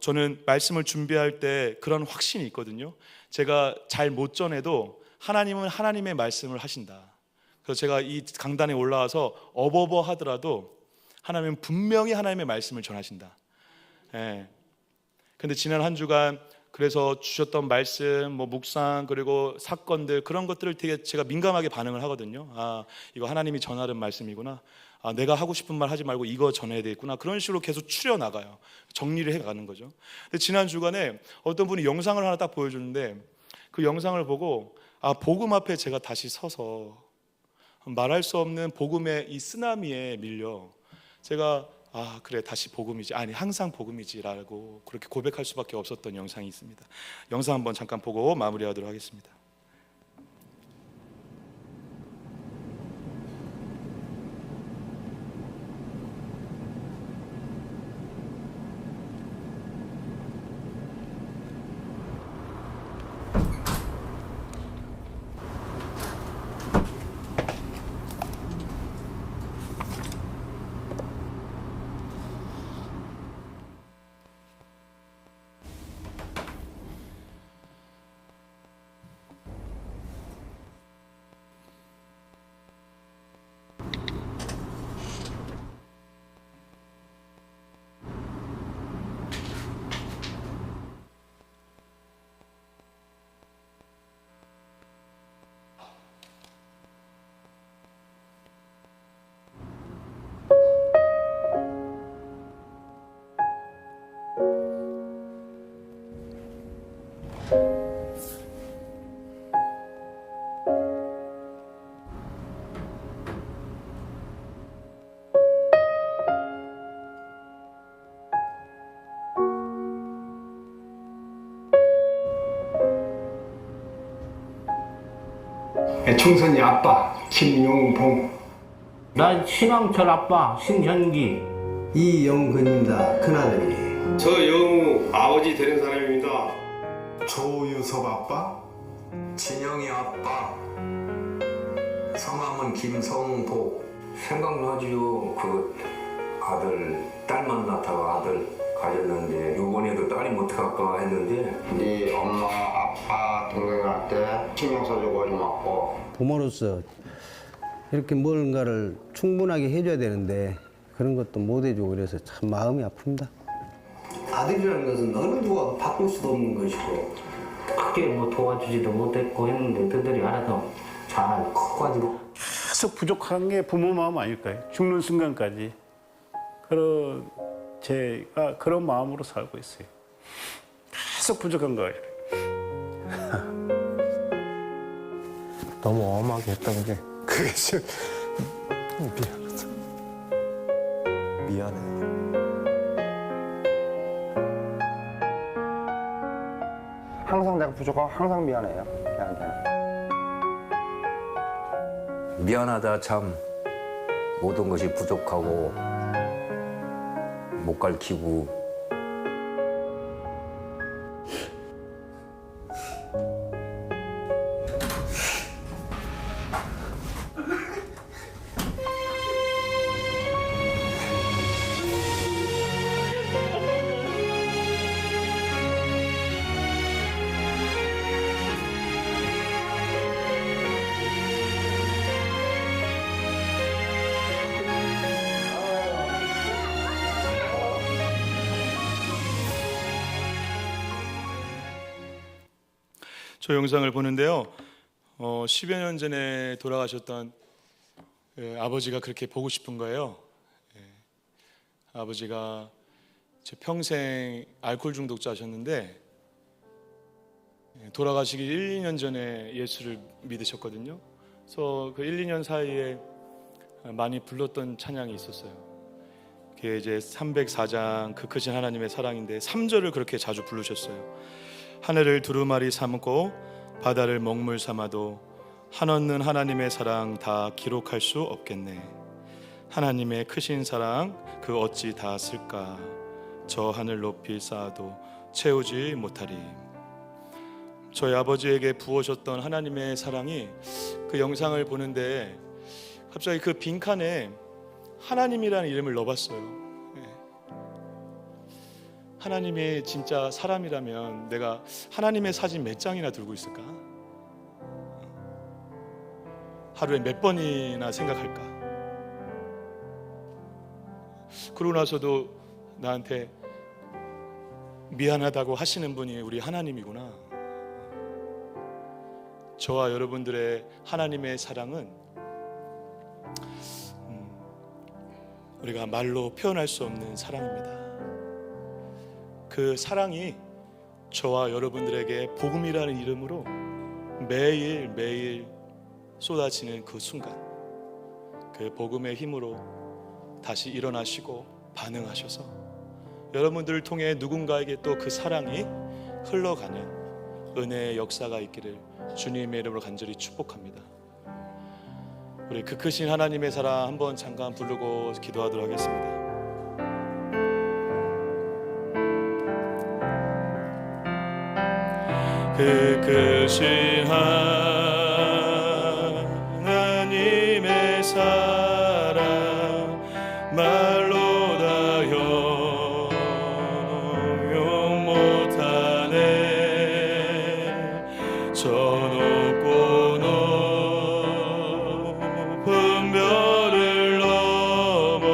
저는 말씀을 준비할 때 그런 확신이 있거든요. 제가 잘 못 전해도 하나님은 하나님의 말씀을 하신다. 그래서 제가 이 강단에 올라와서 어버버 하더라도 하나님은 분명히 하나님의 말씀을 전하신다. 근데 지난 한 주간 그래서 주셨던 말씀, 묵상, 그리고 사건들, 그런 것들을 되게 제가 민감하게 반응을 하거든요. 이거 하나님이 전하는 말씀이구나. 내가 하고 싶은 말 하지 말고 이거 전해야 되겠구나. 그런 식으로 계속 추려 나가요. 정리를 해가는 거죠. 근데 지난 주간에 어떤 분이 영상을 하나 딱 보여주는데 그 영상을 보고 복음 앞에 제가 다시 서서 말할 수 없는 복음의 이 쓰나미에 밀려 제가 그래 다시 복음이지, 아니 항상 복음이지라고 그렇게 고백할 수밖에 없었던 영상이 있습니다. 영상 한번 잠깐 보고 마무리하도록 하겠습니다. 총선이 아빠 김용봉, 난 신왕철 아빠 신현기. 이영근입니다. 큰아들이. 저 영우 아버지 되는 사람입니다. 조유섭 아빠, 진영이 아빠. 성함은 김성복. 생각나지요. 그 아들 딸 만났다가 아들 가졌는데 요번에도 딸이 못할까 했는데 네 엄마, 아빠, 동생한테 신경 써주고 좀 맞고. 부모로서 이렇게 뭔가를 충분하게 해줘야 되는데 그런 것도 못 해주고 그래서 참 마음이 아픕니다. 아들이라는 것은 어느 누가 바꿀 수도 없는 것이고 크게 뭐 도와주지도 못했고 했는데 그들이 알아서 잘 커가지고 계속 부족한 게 부모 마음 아닐까요? 죽는 순간까지. 그런 제가 그런 마음으로 살고 있어요. 계속 부족한 거예요. 너무 엄하게 했던 게 그게 좀 미안해요. 항상 내가 부족하고 항상 미안해요. 걔한테는. 미안하다 참. 모든 것이 부족하고 못 가르치고 저 영상을 보는데요. 10여 년 전에 돌아가셨던 아버지가 그렇게 보고 싶은 거예요. 아버지가 제 평생 알코올 중독자셨는데 돌아가시기 1, 2년 전에 예수를 믿으셨거든요. 그래서 그 1, 2년 사이에 많이 불렀던 찬양이 있었어요. 그게 이제 304장 그 크신 하나님의 사랑인데 3절을 그렇게 자주 부르셨어요. 하늘을 두루마리 삼고 바다를 먹물 삼아도 한없는 하나님의 사랑 다 기록할 수 없겠네. 하나님의 크신 사랑 그 어찌 다 쓸까. 저 하늘 높이 쌓아도 채우지 못하리. 저희 아버지에게 부어셨던 하나님의 사랑이 그 영상을 보는데 갑자기 그 빈칸에 하나님이라는 이름을 넣어봤어요. 하나님이 진짜 사람이라면 내가 하나님의 사진 몇 장이나 들고 있을까? 하루에 몇 번이나 생각할까? 그러고 나서도 나한테 미안하다고 하시는 분이 우리 하나님이구나. 저와 여러분들의 하나님의 사랑은 우리가 말로 표현할 수 없는 사랑입니다. 그 사랑이 저와 여러분들에게 복음이라는 이름으로 매일매일 쏟아지는 그 순간, 그 복음의 힘으로 다시 일어나시고 반응하셔서 여러분들을 통해 누군가에게 또 그 사랑이 흘러가는 은혜의 역사가 있기를 주님의 이름으로 간절히 축복합니다. 우리 그 크신 하나님의 사랑 한번 잠깐 부르고 기도하도록 하겠습니다. 그 크신 하나님의 사랑 말로 다 형용 못하네. 저 높고 높은 별을 넘어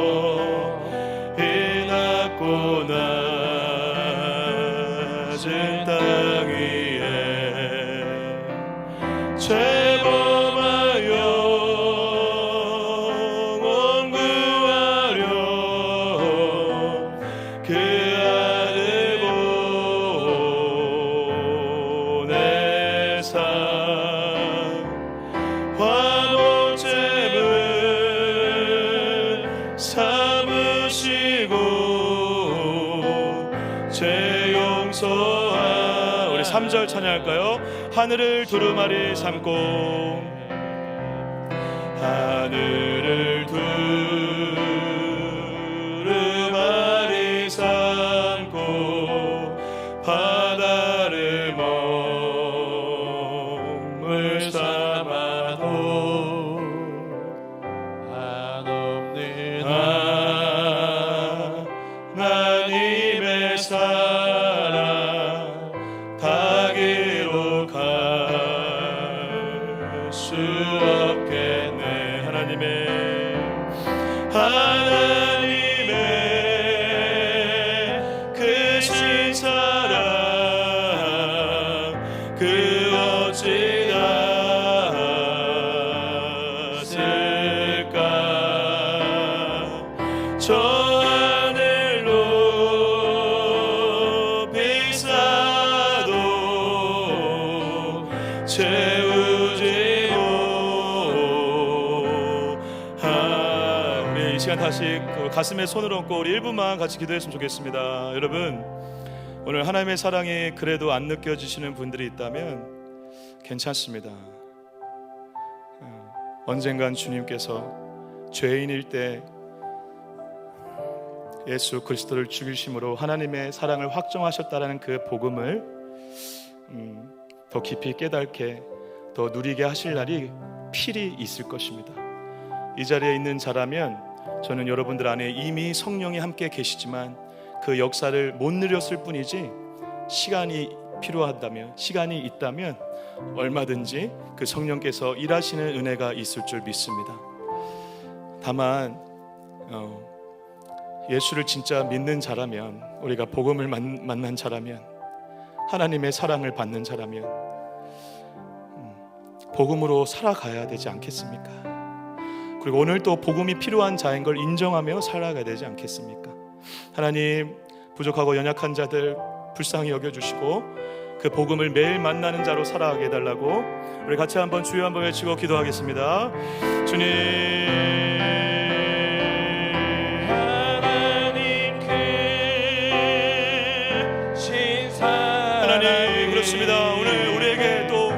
이 낮고 낮은 땅 위에 죄범한 영혼 구하려 그 아들 보내사 화목제물 삼으시고 죄 용서하. 우리 3절 찬양할까요? 하늘을 두루마리 삼고 하늘을 두루마리 삼고 바다를 먹물 삼아도 한없는 하나님의 사랑 다 기록할 수 없겠네. 하나님의 크신 사랑 그 어찌 다 쓸까. 저 하늘 높이 쌓아도 채우지 못하네. 이 시간 다시 가슴에 손을 얹고 우리 1분만 같이 기도했으면 좋겠습니다. 여러분, 오늘 하나님의 사랑이 그래도 안 느껴지시는 분들이 있다면 괜찮습니다. 언젠간 주님께서 죄인일 때 예수 그리스도를 죽이심으로 하나님의 사랑을 확정하셨다는 그 복음을 더 깊이 깨닫게, 더 누리게 하실 날이 필히 있을 것입니다. 이 자리에 있는 자라면 저는 여러분들 안에 이미 성령이 함께 계시지만 그 역사를 못 누렸을 뿐이지, 시간이 필요하다면, 시간이 있다면 얼마든지 그 성령께서 일하시는 은혜가 있을 줄 믿습니다. 다만 예수를 진짜 믿는 자라면, 우리가 복음을 만난 자라면, 하나님의 사랑을 받는 자라면 복음으로 살아가야 되지 않겠습니까? 그리고 오늘 또 복음이 필요한 자인 걸 인정하며 살아가야 되지 않겠습니까? 하나님, 부족하고 연약한 자들 불쌍히 여겨주시고 그 복음을 매일 만나는 자로 살아가게 해달라고 우리 같이 한번 주여 한번 외치고 기도하겠습니다. 주님, 하나님, 그렇습니다. 오늘 우리에게 또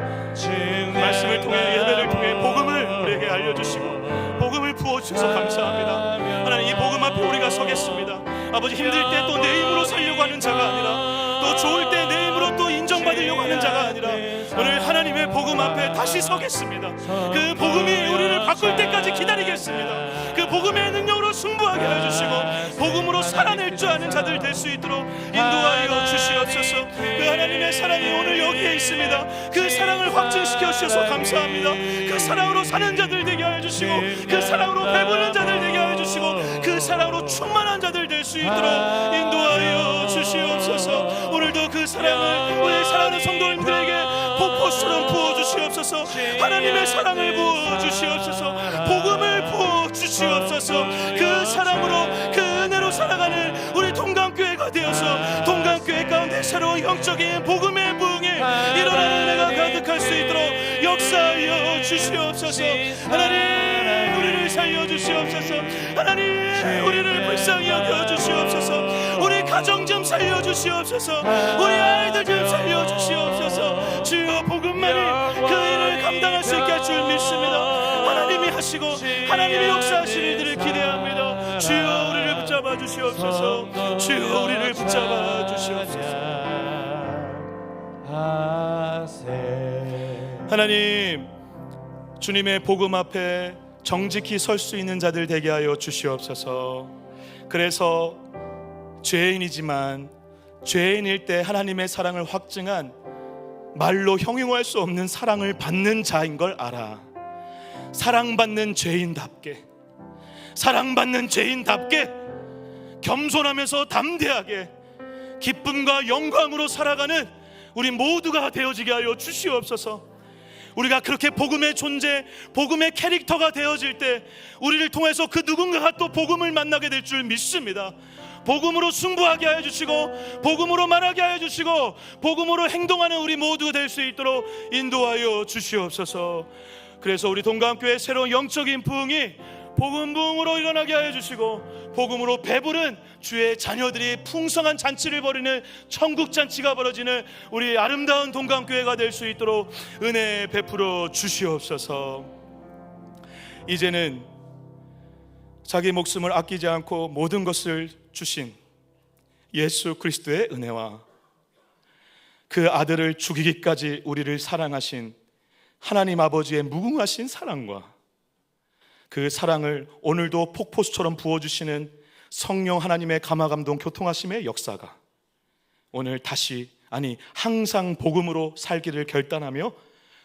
말씀을 통해, 예배를 통해 복음을 우리에게 알려주시고 복음을 부어주셔서 감사합니다. 하나님, 이 복음 앞에 우리가 서겠습니다. 아버지, 힘들 때 또 내 힘으로 살려고 하는 자가 아니라, 또 좋을 때 내 힘으로 또 인정받으려고 하는 자가 아니라, 오늘 하나님의 복음 앞에 다시 서겠습니다. 그 복음이 우리를 바꿀 때까지 기다리겠습니다. 그 복음의 능력으로 승부하게 해주시고 복음으로 살아낼 줄 아는 자들 될 수 있도록 인도하여 주시옵소서. 그 하나님의 사랑이 오늘 여기에 있습니다. 그 사랑을 확증시켜 주셔서 감사합니다. 그 사랑으로 사는 자들 되게 하여 주시고, 그 사랑으로 배부른 자들 되게 하여 주시고, 그 사랑으로 충만한 자들 될 수 있도록 인도하여 주시옵소서. 오늘도 그 사랑을 우리 사랑하는 성도님들에게 폭포수처럼 부어주시옵소서. 하나님의 사랑을 부어주시옵소서. 복음을 부어주시옵소서. 그 사랑으로, 그 은혜로 살아가는 우리 동강교회가 되어서 동강교회 가운데 새로운 영적인 복음의 부흥이 일어나는 은혜가 가득할 수 있도록 역사하여 주시옵소서. 하나님, 우리를 살려주시옵소서. 하나님, 우리를 불쌍히 여겨주시옵소서. 우리 가정 좀 살려주시옵소서. 우리 아이들 좀 살려주시옵소서. 주여, 복음만이 그 일을 감당할 수 있게 할 줄 믿습니다. 하나님이 하시고 하나님이 역사하실 일들을 기대합니다. 주여, 우리를 붙잡아 주시옵소서. 주여, 우리를 붙잡아 주시옵소서. 하나님, 주님의 복음 앞에 정직히 설 수 있는 자들 되게 하여 주시옵소서. 그래서 죄인이지만 죄인일 때 하나님의 사랑을 확증한, 말로 형용할 수 없는 사랑을 받는 자인 걸 알아. 사랑받는 죄인답게, 사랑받는 죄인답게 겸손하면서 담대하게 기쁨과 영광으로 살아가는 우리 모두가 되어지게 하여 주시옵소서. 우리가 그렇게 복음의 존재, 복음의 캐릭터가 되어질 때 우리를 통해서 그 누군가가 또 복음을 만나게 될 줄 믿습니다. 복음으로 승부하게 하여 주시고 복음으로 말하게 하여 주시고 복음으로 행동하는 우리 모두 될 수 있도록 인도하여 주시옵소서. 그래서 우리 동강교회 새로운 영적인 부흥이 복음 부흥으로 일어나게 하여 주시고 복음으로 배부른 주의 자녀들이 풍성한 잔치를 벌이는 천국 잔치가 벌어지는 우리 아름다운 동강교회가 될 수 있도록 은혜 베풀어 주시옵소서. 이제는 자기 목숨을 아끼지 않고 모든 것을 주신 예수 그리스도의 은혜와 그 아들을 죽이기까지 우리를 사랑하신 하나님 아버지의 무궁하신 사랑과 그 사랑을 오늘도 폭포수처럼 부어주시는 성령 하나님의 감화감동 교통하심의 역사가 오늘 다시, 아니 항상 복음으로 살기를 결단하며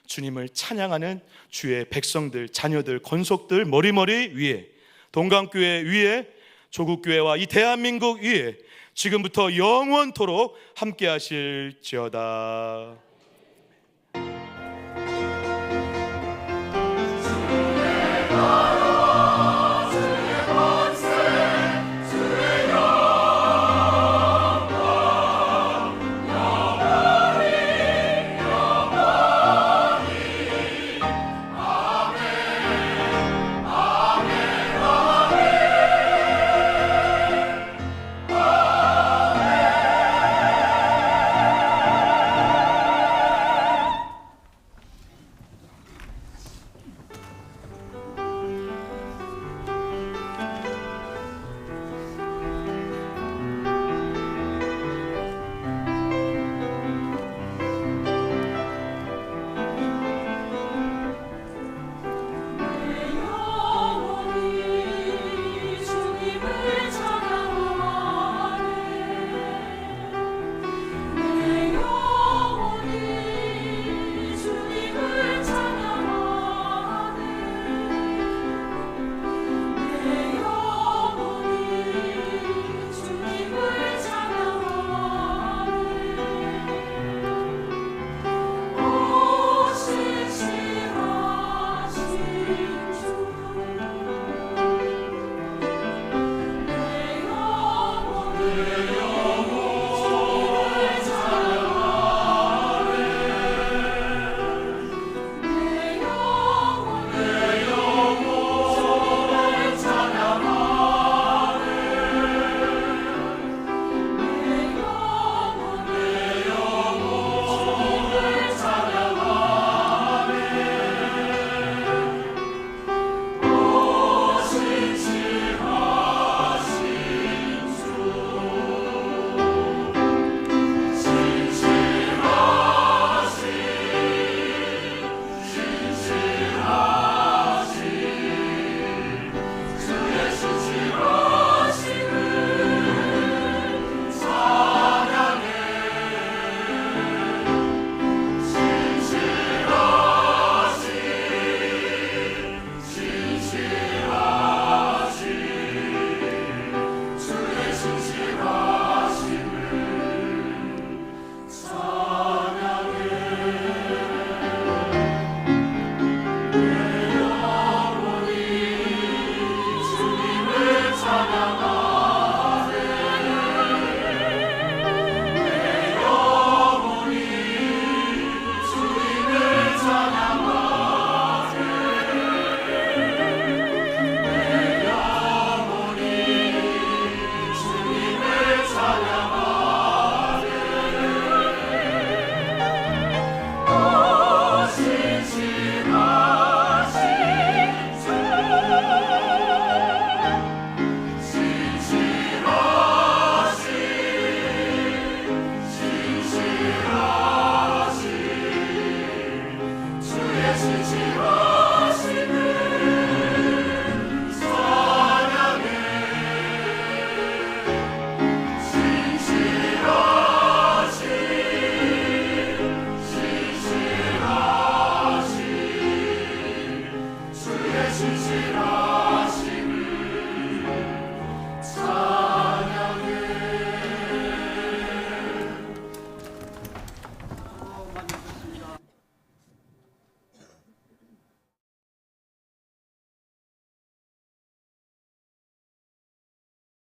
주님을 찬양하는 주의 백성들, 자녀들, 권속들 머리머리 위에, 동강교회 위에, 조국교회와 이 대한민국 위에 지금부터 영원토록 함께 하실지어다.